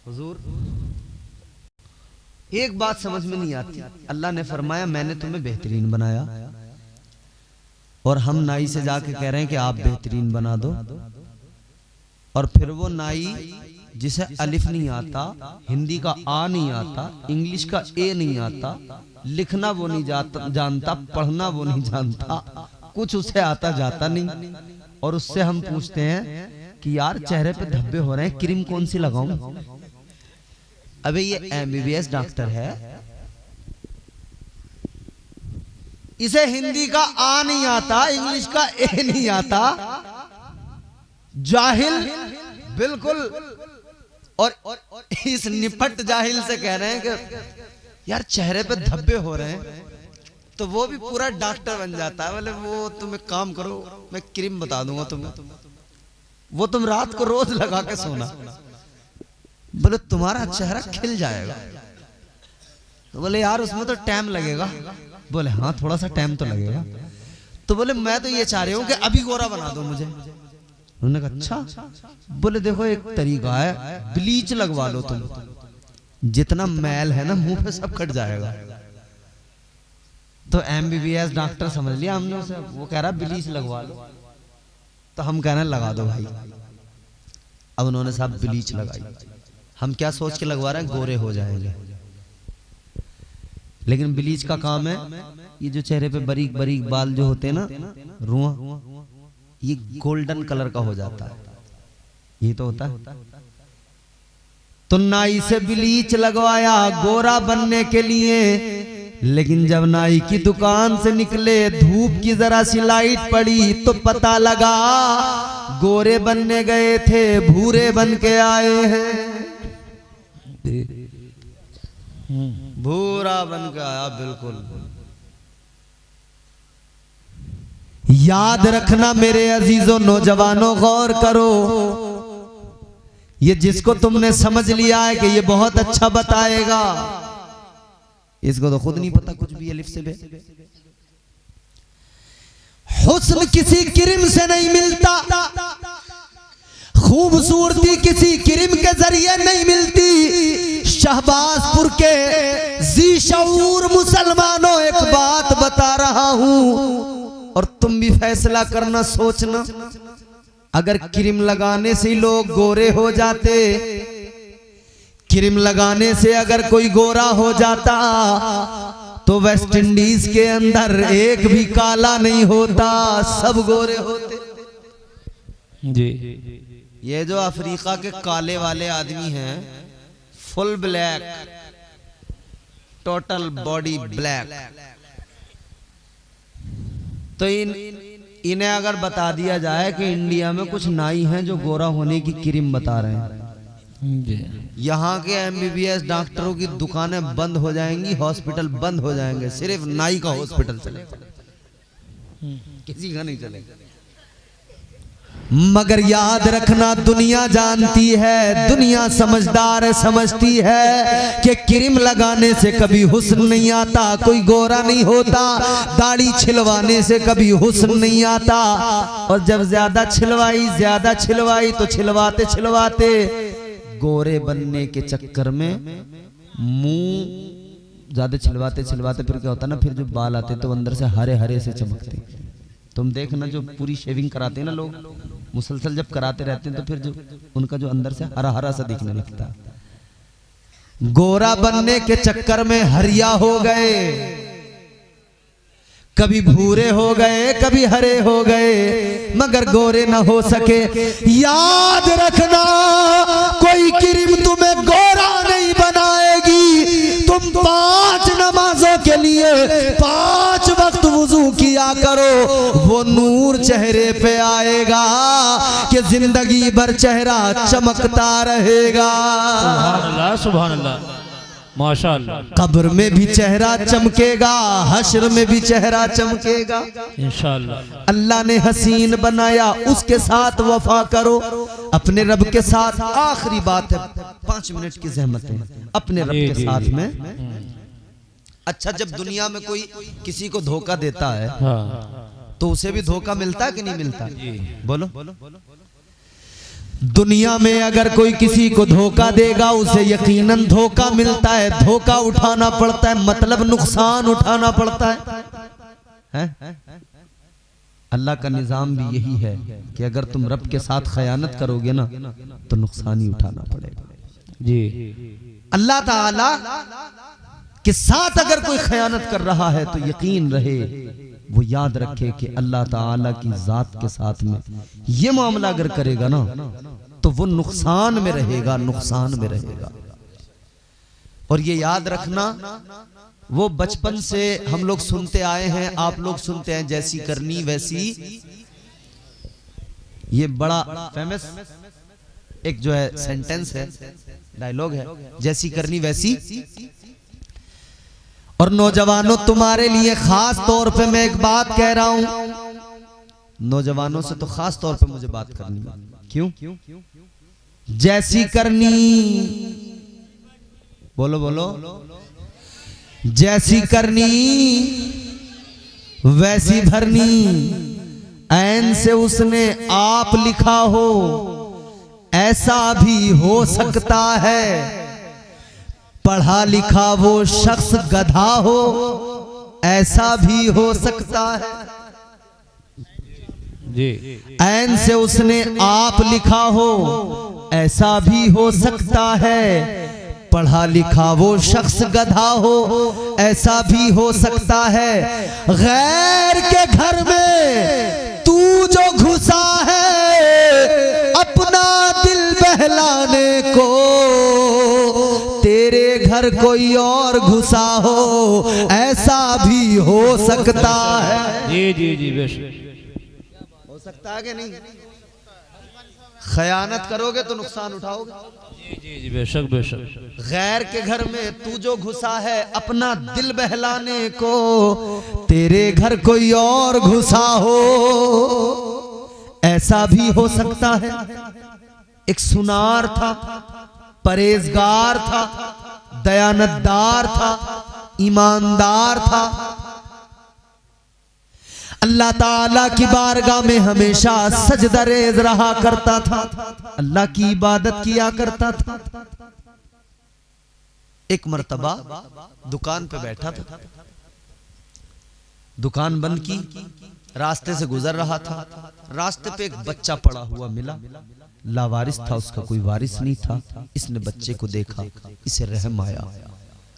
हुजूर एक बात समझ में नहीं आती, अल्लाह ने फरमाया मैंने तुम्हें बेहतरीन बनाया और हम नाई से जाके कह रहे हैं कि आप बेहतरीन बना दो, और फिर वो नाई जिसे अलिफ नहीं आता, हिंदी का आ नहीं आता, इंग्लिश का ए नहीं आता, लिखना वो नहीं जानता, पढ़ना वो नहीं जानता, कुछ उसे आता जाता नहीं, और उससे हम पूछते हैं कि यार चेहरे पे धब्बे हो रहे हैं, क्रीम कौन सी लगाऊं? अबे ये MBBS डॉक्टर है, इसे हिंदी का आ नहीं आता, इंग्लिश का ए नहीं आता, जाहिल बिल्कुल, और इस निपट जाहिल से कह रहे हैं कि यार चेहरे पे धब्बे हो रहे हैं, तो वो भी पूरा डॉक्टर बन जाता है। बोले वो तुम एक काम करो, मैं क्रीम बता दूंगा तुम्हें, वो तुम रात को रोज लगा के सोना, बोले तुम्हारा चेहरा खिल जाएगा। तो बोले यार उसमें तो टाइम लगेगा। बोले हाँ थोड़ा सा टाइम तो लगेगा। तो बोले मैं तो ये चाह रही हूँ कि अभी गोरा बना दो मुझे। उन्होंने कहा अच्छा। बोले देखो एक तरीका है, ब्लीच लगवा लो तुम, जितना मैल है ना मुंह पे सब कट जाएगा। तो MBBS डॉक्टर समझ लिया हमने उसे, वो कह रहा ब्लीच लगवा लो, तो हम कह रहे हैं लगा दो भाई। अब उन्होंने साहब ब्लीच लगाई, हम क्या सोच के लगवा रहे हैं गोरे हो जाएंगे, लेकिन ब्लीच का काम है ये जो चेहरे पे बारीक बारीक बाल जो होते हैं ना, रुआ, ये गोल्डन कलर का हो जाता है, ये तो होता है। तो नाई से ब्लीच लगवाया गोरा बनने के लिए, लेकिन जब नाई की दुकान से निकले, धूप की जरा सी लाइट पड़ी तो पता लगा गोरे बनने गए थे, भूरे बन के आए हैं। भूरा बन के आया बिल्कुल। याद रखना मेरे अजीजों नौजवानों, गौर करो, ये जिसको तुमने समझ लिया है कि ये बहुत अच्छा बताएगा, इसको तो खुद नहीं पता कुछ भी अलिफ से बे। हुस्न किसी क्रीम से नहीं मिलता, खूबसूरती किसी क्रीम के जरिए नहीं मिलती। शहबाजपुर के जी शऊर मुसलमानों एक बात बता रहा हूं, और तुम भी फैसला करना, सोचना। अगर क्रीम लगाने से लोग गोरे हो जाते, क्रीम लगाने से अगर कोई गोरा हो जाता, तो वेस्ट इंडीज के अंदर एक भी काला नहीं होता, सब गोरे होते जी। ये जो अफ्रीका के काले वाले आदमी हैं, full black, total body black, तो इन्हें अगर बता दिया जाए कि इंडिया में कुछ नाई हैं जो गोरा होने की क्रीम बता रहे हैं, यहाँ के MBBS डॉक्टरों की दुकानें बंद हो जाएंगी, हॉस्पिटल बंद हो जाएंगे, सिर्फ नाई का हॉस्पिटल चलेगा, किसी का नहीं चलेगा। मगर याद रखना, दुनिया जानती है, दुनिया समझदार समझती है कि क्रीम लगाने से कभी हुस्न नहीं आता, कोई गोरा नहीं होता, दाढ़ी छिलवाने से कभी हुस्न नहीं आता। और जब ज्यादा छिलवाई तो छिलवाते छिलवाते गोरे बनने के चक्कर में मुंह ज्यादा छिलवाते छिलवाते फिर क्या होता ना, फिर जो बाल आते तो अंदर से हरे हरे से चमकते। तुम देखना जो पूरी शेविंग कराते हैं ना लोग, मुसलसल जब कराते रहते हैं तो फिर जो उनका जो अंदर से हरा हरा सा दिखने लगता है। गोरा बनने के चक्कर में हरिया हो गए, कभी भूरे हो गए, कभी हरे हो गए, मगर गोरे न हो सके। याद रखना, कोई क्रीम तुम्हें गोरा नहीं बनाएगी। तुम 5 नमाजों के लिए 5 वक्त वुजू किया करो, वो नूर चेहरे पे आएगा कि जिंदगी भर चेहरा चमकता रहेगा। सुभान अल्लाह, सुभान अल्लाह, माशाअल्लाह। कब्र में भी चेहरा चमकेगा, हश्र में भी चेहरा चमकेगा इंशाअल्लाह। अल्लाह ने हसीन बनाया, उसके साथ वफा करो, अपने रब के साथ। आखिरी बात है, 5 मिनट की जहमत है, अपने रब के साथ में। अच्छा, जब दुनिया में कोई किसी को धोखा देता है, तो उसे भी धोखा मिलता है कि नहीं मिलता? बोलो। दुनिया में अगर कोई किसी को धोखा देगा उसे यकीनन धोखा मिलता है, धोखा उठाना पड़ता है, मतलब नुकसान उठाना पड़ता है? अल्लाह का निजाम भी यही है कि अगर तुम रब के साथ खयानत करोगे ना तो नुकसान ही उठाना पड़ेगा। जी, अल्लाह ताला के साथ अगर कोई खयानत कर रहा है तो यकीन रहे, वो याद रखे कि अल्लाह ताला की जात के साथ में ये मामला अगर करेगा ना तो वो नुकसान में रहेगा, नुकसान में रहेगा। और ये याद रखना, वो बचपन से हम लोग सुनते आए हैं, आप लोग सुनते हैं, जैसी करनी वैसी, ये बड़ा फेमस एक जो है सेंटेंस है, डायलॉग है, जैसी करनी वैसी। और नौजवानों, तुम्हारे लिए खास तौर पे मैं एक बात कह रहा हूं, नौजवानों से तो खास तौर पे मुझे बात करनी है। क्यों? जैसी करनी, बोलो बोलो, जैसी करनी वैसी भरनी, ऐन से उसने आप लिखा हो ऐसा भी हो सकता है, पढ़ा लिखा वो शख्स गधा हो ऐसा भी हो सकता है। जी, ऐन से उसने आप लिखा हो ऐसा भी हो सकता है, पढ़ा लिखा वो शख्स गधा हो ऐसा भी हो सकता है। गैर के घर में तू जो घुसा है अपना दिल बहलाने को, तेरे घर कोई और घुसा हो ऐसा भी हो सकता है। जी जी जी, बेशक हो सकता है कि नहीं? खयानत करोगे तो नुकसान उठाओगे। जी जी जी, बेशक बेशक। गैर के घर में तू जो घुसा है अपना दिल बहलाने को, तेरे घर कोई और घुसा हो ऐसा भी हो सकता है। एक सुनार था, परहेजगार था, दयानतदार था, ईमानदार था, अल्लाह ताला की बारगाह में हमेशा सजदा रेज़ रहा करता था, अल्लाह की इबादत किया करता था। एक मर्तबा दुकान पे बैठा था, दुकान बंद की, रास्ते से गुजर रहा था, रास्ते पे एक बच्चा पड़ा हुआ मिला, लावारिस था, उसका कोई वारिस नहीं था। इसने बच्चे को देखा, इसे रहम आया,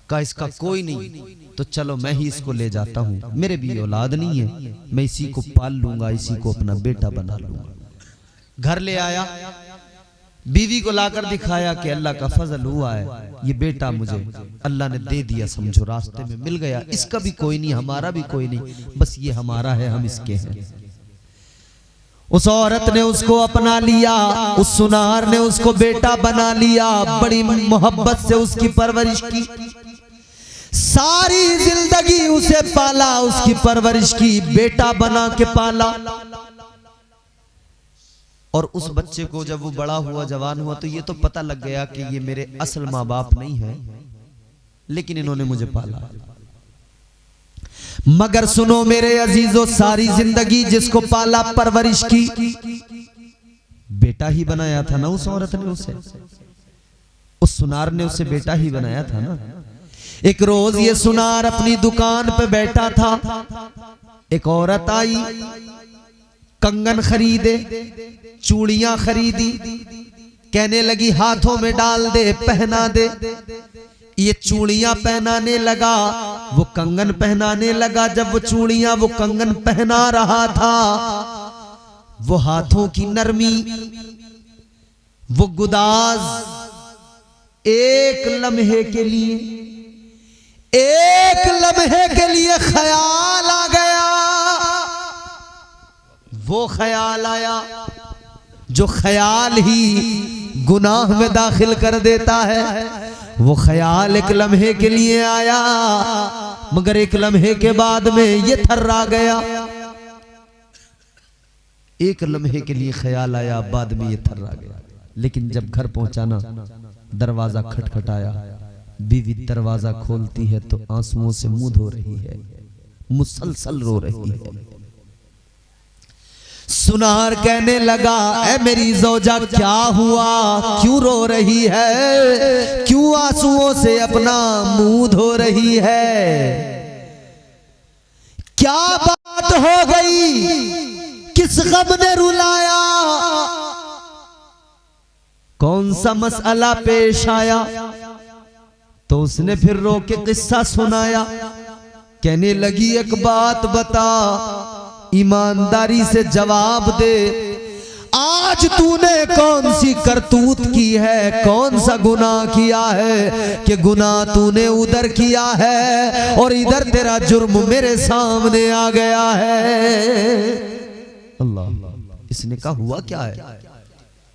कहा इसका कोई नहीं तो चलो मैं ही इसको ले जाता हूँ, मेरे भी औलाद नहीं है, मैं इसी को पाल लूंगा, इसी को अपना बेटा बना लूंगा। घर ले आया, बीवी को लाकर दिखाया कि अल्लाह का फजल हुआ है, ये बेटा मुझे अल्लाह ने दे दिया, समझो रास्ते में मिल गया, इसका भी कोई नहीं, हमारा भी कोई नहीं, बस ये हमारा है, हम इसके हैं। उस औरत ने उसको अपना लिया, उस सुनार ने उसको बेटा बना लिया, बड़ी मोहब्बत से उसकी परवरिश की, सारी जिंदगी उसे पाला, उसकी परवरिश की, बेटा बना के पाला। और उस बच्चे को जब वो बड़ा हुआ, जवान हुआ, तो ये तो पता लग गया कि ये मेरे असल माँ बाप नहीं है, लेकिन इन्होंने मुझे पाला। मगर सुनो मेरे अजीजों, सारी जिंदगी जिसको पाला, परवरिश की, बेटा ही बनाया था ना उस औरत ने उसे, उस सुनार ने उसे बेटा ही बनाया था ना। एक रोज ये सुनार अपनी दुकान पे बैठा था, एक औरत आई, कंगन खरीदे, चूड़ियां खरीदी, कहने लगी हाथों में डाल दे, पहना दे। ये चूड़ियां पहनाने लगा, वो कंगन पहनाने लगा। जब वो चूड़ियां, वो कंगन पहना रहा था, वो हाथों की नरमी, वो गुदाज, एक लम्हे के लिए, एक लम्हे के लिए ख्याल आ गया। वो ख्याल आया जो ख्याल ही गुनाह में दाखिल कर देता है। वो ख्याल एक लम्हे के लिए आया, मगर एक लम्हे के बाद में ये थर्रा गया। एक लम्हे के लिए ख्याल आया, बाद में ये थर्रा गया। लेकिन जब घर पहुंचा ना, दरवाजा खटखटाया, बीवी दरवाजा खोलती है तो आंसुओं से मुंह धो रही है, मुसलसल रो रही है। सुनार कहने लगा, ऐ मेरी ज़ौजा क्या हुआ, क्यों रो रही है, क्यों आंसुओं से अपना मुंह धो रही है, क्या बात हो गई, किस गम ने रुलाया, कौन सा मसला पेश आया। तो उसने फिर रो के किस्सा सुनाया। कहने लगी, एक बात बता, ईमानदारी से जवाब दे, आज तूने कौन सी करतूत की है, कौन सा गुनाह किया है कि गुनाह तूने उधर किया है और इधर तेरा जुर्म मेरे सामने आ गया है। अल्लाह। इसने कहा हुआ क्या है,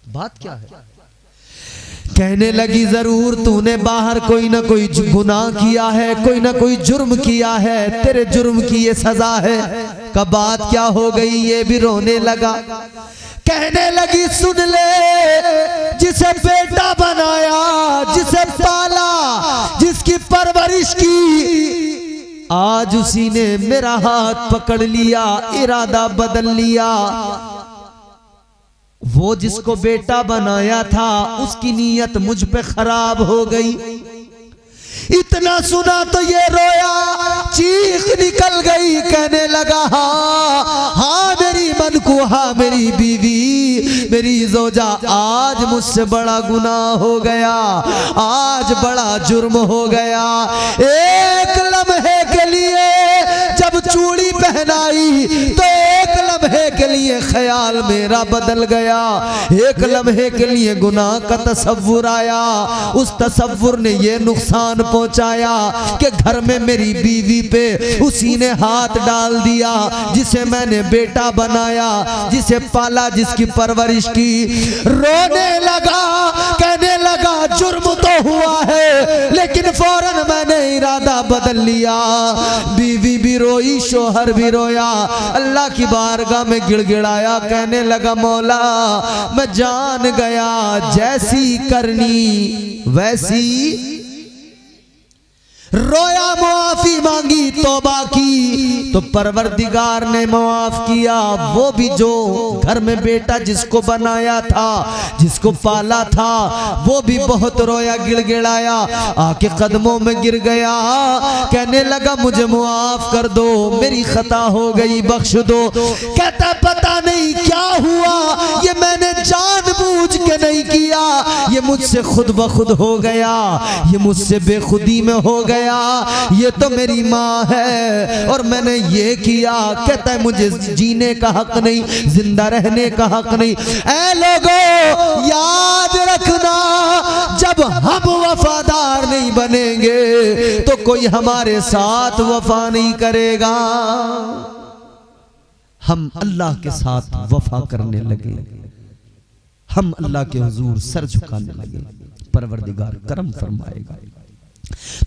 बात क्या है। कहने लगी, जरूर तूने बाहर कोई ना कोई गुनाह किया है, कोई ना कोई जुर्म किया है, तेरे जुर्म की ये सजा है। का बात क्या हो गई, ये भी रोने लगा। कहने लगी, सुन ले, जिसे बेटा बनाया, जिसे पाला, जिसकी परवरिश की, आज उसी ने मेरा हाथ पकड़ लिया, इरादा बदल लिया। वो जिसको बेटा बनाया था उसकी नीयत मुझ पे खराब हो गई। इतना सुना तो ये रोया, चीख निकल गई। कहने लगा, हाँ मेरी मनकुहा, मेरी बीवी, मेरी ज़ौजा, आज मुझसे बड़ा गुनाह हो गया, आज बड़ा जुर्म हो गया। एक लम्हे के लिए जब चूड़ी पहनाई तो एक लम्हे के लिए ख्याल मेरा बदल गया, एक लम्हे के लिए गुनाह का तसव्वुर आया। उस तसव्वुर ने ये नुकसान पहुंचाया कि घर में मेरी बीवी पे उसी ने हाथ डाल दिया, जिसे मैंने बेटा बनाया, जिसे पाला, जिसकी परवरिश की। रोने लगा, कहने लगा, जुर्म तो हुआ है लेकिन फौरन मैंने इरादा बदल लिया। बीवी भी रोई, शोहर भी रोया, अल्लाह की बारगाह में गिड़गिड़ाया। कहने लगा, मौला मैं जान गया, जैसी करनी वैसी। रोया, मुआफी मांगी, तौबा की, तो परवरदिगार ने मुआफ किया। वो भी जो घर में बेटा जिसको बनाया था, जिसको पाला था, वो भी बहुत रोया, गिड़गिड़ाया, आके कदमों में गिर गया। कहने लगा, मुझे मुआफ कर दो, मेरी खता हो गई, बख्श दो। कहता, पता नहीं क्या हुआ, ये मैंने जानबूझ के नहीं किया, ये मुझसे खुद ब खुद हो गया, ये मुझसे बेखुदी में हो गया, ये तो मेरी माँ है और मैंने ये किया। कहता है, मुझे जीने का हक नहीं, जिंदा रहने का हक नहीं। ऐ लोगों, याद रखना, जब हम वफादार नहीं बनेंगे तो कोई हमारे साथ वफा नहीं करेगा। हम अल्लाह के साथ वफा करने लगे, हम अल्लाह के हुजूर सर झुकाने लगे, परवरदिगार करम फरमाएगा।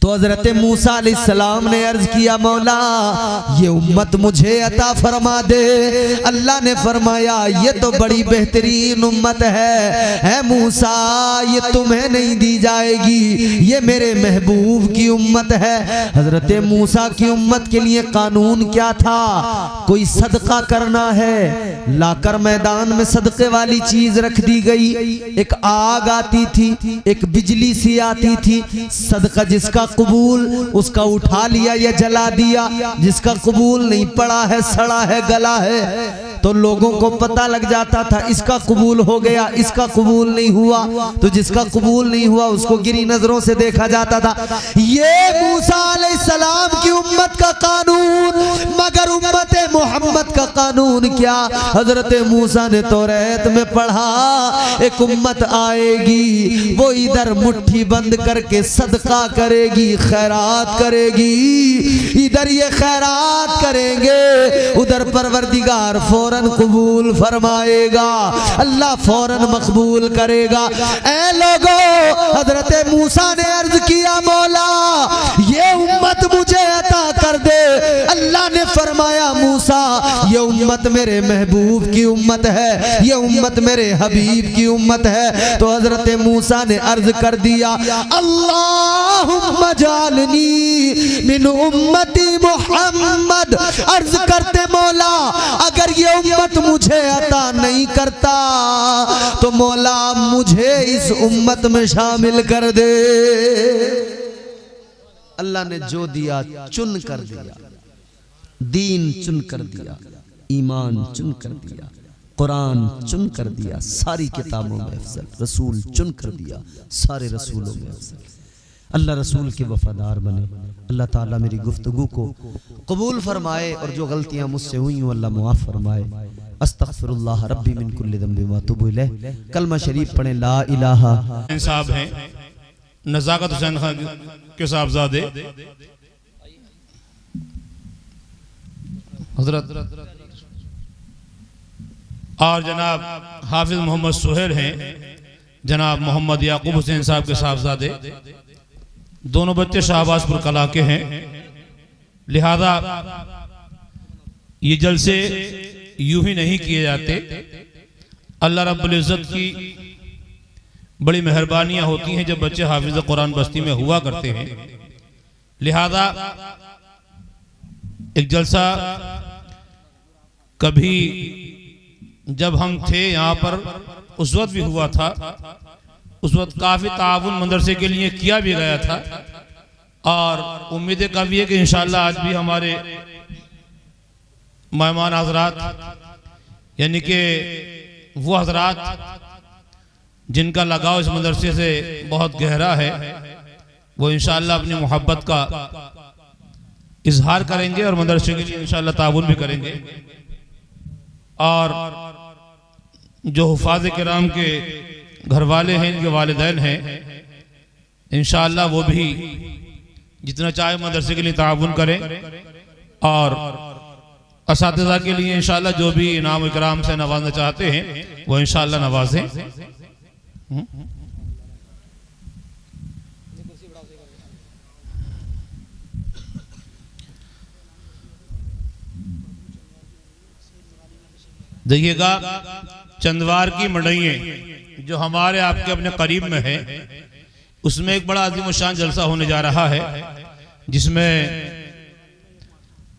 तो हजरत मूसा अलैहिस्सलाम ने अर्ज किया, मौला ये उम्मत मुझे अता फरमा दे। अल्लाह ने फरमाया, ये तो बड़ी बेहतरीन उम्मत है मूसा, ये तुम्हें नहीं दी जाएगी, ये मेरे महबूब की उम्मत है। हजरत मूसा की उम्मत के लिए कानून क्या था, कोई सदका करना है, लाकर मैदान में सदके वाली चीज रख दी गई। एक आग आती थी, एक बिजली सी आती थी, सदका जिसका कबूल उसका उठा लिया या जला दिया, जिसका कबूल नहीं पड़ा है, सड़ा है, गला है, तो लोगों को पता लग जाता था इसका कबूल हो गया, इसका कबूल नहीं हुआ। तो जिसका कबूल नहीं हुआ उसको गिरी नजरों से देखा जाता था। ये मूसा अलैहिस्सलाम की उम्मत का कानून, मगर उम्मत मोहम्मद का कानून क्या? हजरत मूसा ने तौरात में पढ़ा, एक उम्मत आएगी, वो इधर मुट्ठी बंद करके सदका करेगी, खैरात करेगी, इधर ये खैरात करेंगे, उधर परवरदिगार फौरन कबूल फरमाएगा, अल्लाह फौरन मकबूल करेगा। ऐ लोगों, हजरत मूसा ने अर्ज किया, मौला ये उम्मत मुझे अता कर दे। अल्लाह ने फरमाया, मूसा ये उम्मत मेरे महबूब की उम्मत है, ये उम्मत मेरे हबीब की उम्मत है। तो हजरत मूसा ने अर्ज कर दिया, अल्लाहुम्मा जालनी मिन उम्मती मुहम्मद। अर्ज करते मौला अगर ये उम्मत मुझे अता नहीं करता तो मौला मुझे इस उम्मत में शामिल कर दे। अल्लाह ने जो दिया चुन कर दिया, दीन चुन कर दिया, ईमान चुन कर दिया, कुरान चुन कर दिया, सारी किताबों में अफजल रसूल चुन कर दिया, सारे रसूलों में अफजल। अल्लाह रसूल के वफादार बने। अल्लाह ताला मेरी गुफ्तगू को कबूल फरमाए और जो गलतियां मुझसे हुई हूँ अल्लाह मुआफ़ फरमाए। अस्तगफिरुल्लाह रब्बी मिन कुल्लि ज़ंबि व अतूबु इलैह। कलमा शरीफ पढ़ें, ला इलाहा। साहब हैं नज़ाकत हुसैन खान के साहबजादे हजरत और जनाब हाफिज मोहम्मद सुहेल हैं जनाब मोहम्मद याकूब हुसैन साहब के साहबजादे। दोनों बच्चे शाहबाजपुर कला के हैं, लिहाजा ये जलसे यूं ही नहीं किए जाते। अल्लाह रब्बुल इज़्ज़त की बड़ी मेहरबानियां होती हैं जब बच्चे हाफिज कुरान बस्ती में हुआ करते हैं। लिहाजा एक जलसा कभी जब हम थे यहाँ पर उस वक्त भी हुआ था, उस वक्त काफ़ी ताउन मदरसे के लिए किया भी गया था और उम्मीद काफ़ी है कि इंशाअल्लाह आज भी हमारे मेहमान हजरात यानी कि वो हजरात जिनका लगाव इस मदरसे से बहुत गहरा है वो इंशाअल्लाह अपनी मोहब्बत का इजहार करेंगे और मदरसे के लिए इंशाअल्लाह ताउन भी करेंगे। और जो हुफाज़ किराम के घर वाले हैं, इनके वालिदैन हैं, इंशाअल्लाह वो भी जितना चाहे मदरसे के लिए ताउन करें और असातिज़ा के लिए इंशाअल्लाह जो भी इनाम इकराम से नवाजना चाहते हैं वो इंशाअल्लाह नवाजें। देखिएगा चंदवार की मड़इयाँ जो हमारे आपके अपने करीब में है उसमें एक बड़ा अजीम शान जलसा होने जा रहा है जिसमें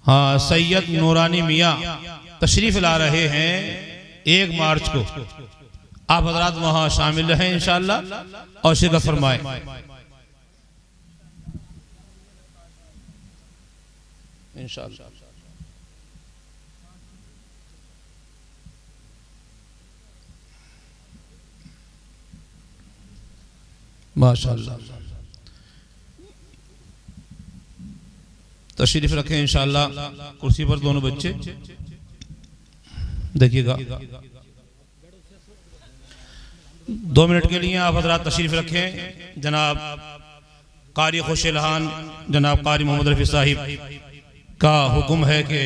हाँ सैयद नूरानी मियाँ तशरीफ ला रहे हैं 1 मार्च को। आप हजरात वहाँ शामिल रहें इंशाअल्लाह और शिरकत फरमाएं। इंशाअल्लाह माशाअल्लाह तशरीफ रखें इंशाअल्लाह। कुर्सी पर दोनों बच्चे देखिएगा 2 मिनट के लिए आप हजरात तशरीफ रखें। जनाब कारी खुशलहान जनाब कारी मोहम्मद रफी साहिब का हुक्म है कि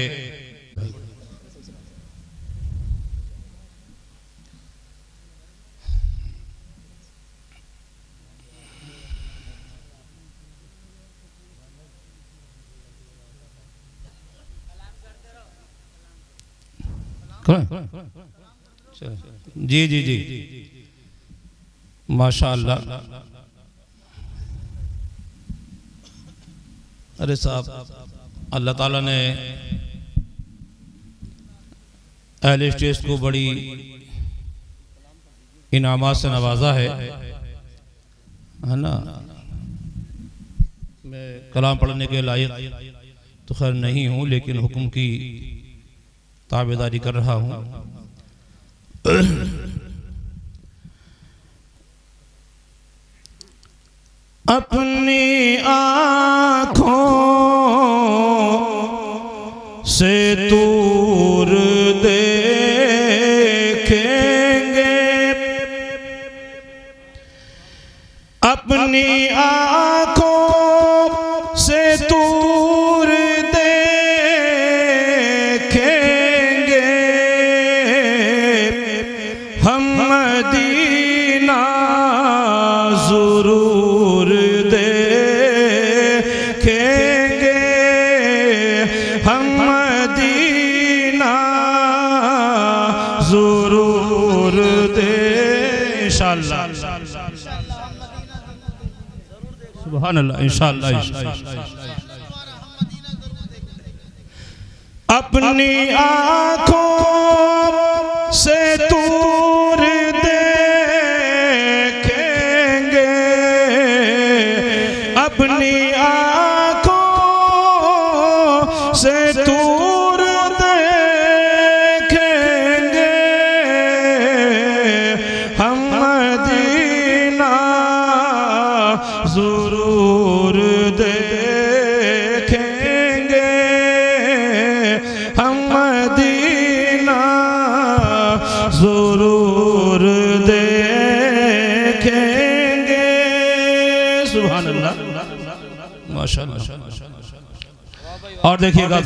जी जी जी माशाअल्लाह। अरे साहब अल्लाह ताला ने अहले स्टेज को बड़ी इनामात से नवाजा है ना। मैं कलाम पढ़ने के लायक तो खैर नहीं हूँ लेकिन हुक्म की ताबेदारी कर रहा हूँ। अपनी आँखों से दूर देखेंगे, अपनी आँखों से दूर देखेंगे, हम मदीना ज़रूर देखेंगे। ज़रूर दे इंशाअल्लाह। सुभान अल्लाह। इंशाअल्लाह। अपनी आँखों से दूर देखेंगे, अपनी आँखों से दूर देखेंगे, हम मदीना ज़रूर देखेंगे, हम मदीना ज़रूर देखेंगे। सुभान अल्लाह, माशाअल्लाह। और देखिएगा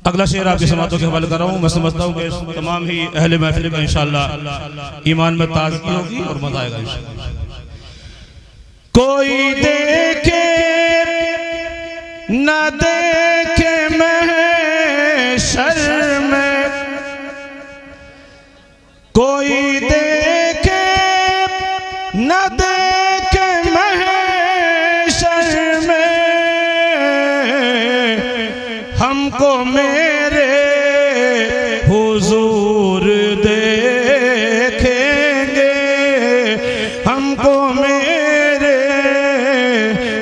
अगला शेर आपकी समातों के हवाले कर रहा हूँ। मैं समझता हूँ कि तमाम ही अहले महफिल का इंशाअल्लाह ईमान में ताज़गी होगी और मज़ा आएगा इंशाअल्लाह। कोई देखे न देखे महशर में, कोई देखे न देखे महशर में, हमको मेरे हुजूर देखेंगे, हमको मेरे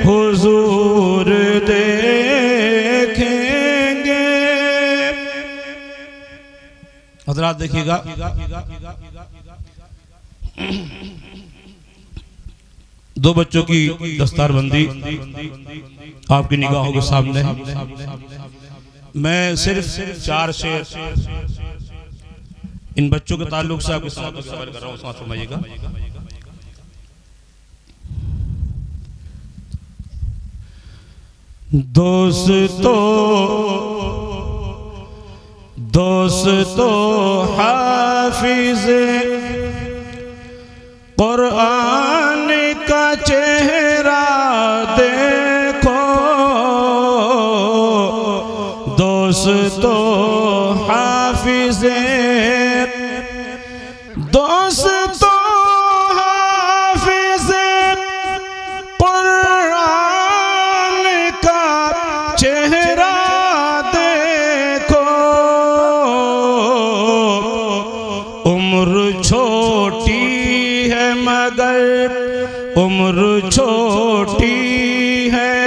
हुजूर देखेंगे। हज़रात देखिएगा, दो बच्चों की दस्तारबंदी आपकी निगाहों के सामने है। मैं सिर्फ 4 शेर इन बच्चों के ताल्लुक से आपके साथ कर रहा हूँ, साथ फरमाइएगा। दोस्तों हाफिज़ कुरान का चेहरा देखो, दोस्तों हाफिज़ कुरान का चेहरा देखो, उम्र छोटी है मगर उम्र छोटी है,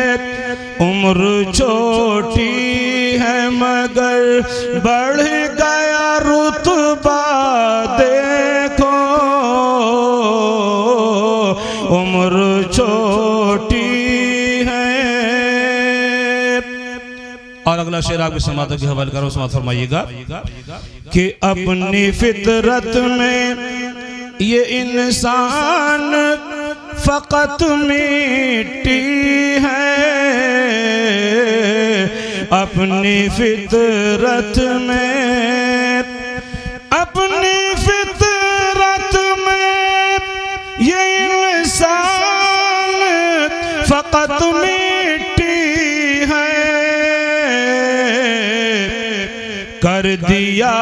उम्र छोटी है मगर बढ़ गया रुतबा देखो, उम्र छोटी है। और अगला शेर आपके समातों के हवाले करो, समात फरमाइएगा कि अपनी फितरत में ये इंसान फ़कत मिट्टी है, अपनी फितरत में, अपनी फितरत में ये इंसान फ़कत मिट्टी है, कर दिया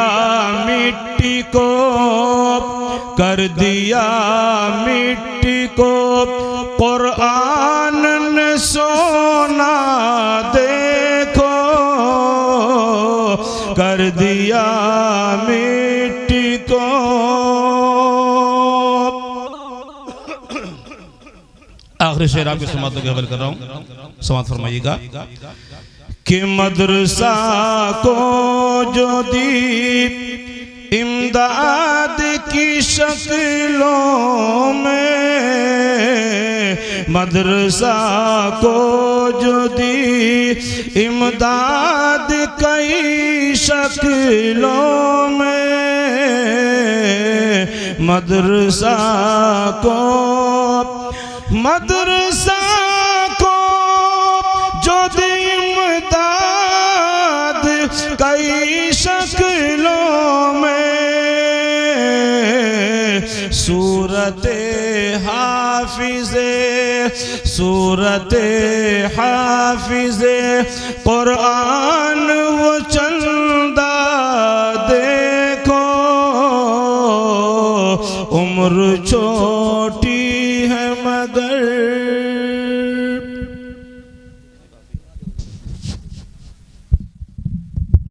मिट्टी को, कर दिया मिट्टी को कुरान ने सोना देखो, कर दिया मिट्टी को। आखिरी शेर आपके समातों के हवाले कर रहा हूँ, समात फरमाइएगा कि मदरसा को जो दी इमदाद की शक्लों में, मदरसा को जो दी इमदाद कई शक्लों में, मदरसा को, मदरसा को जो दी इमदाद कई शक्लों में, सूरते हाफिज़े, सूरते हाफिज़े कुरान वो चंदा उम्र छोटी है मगर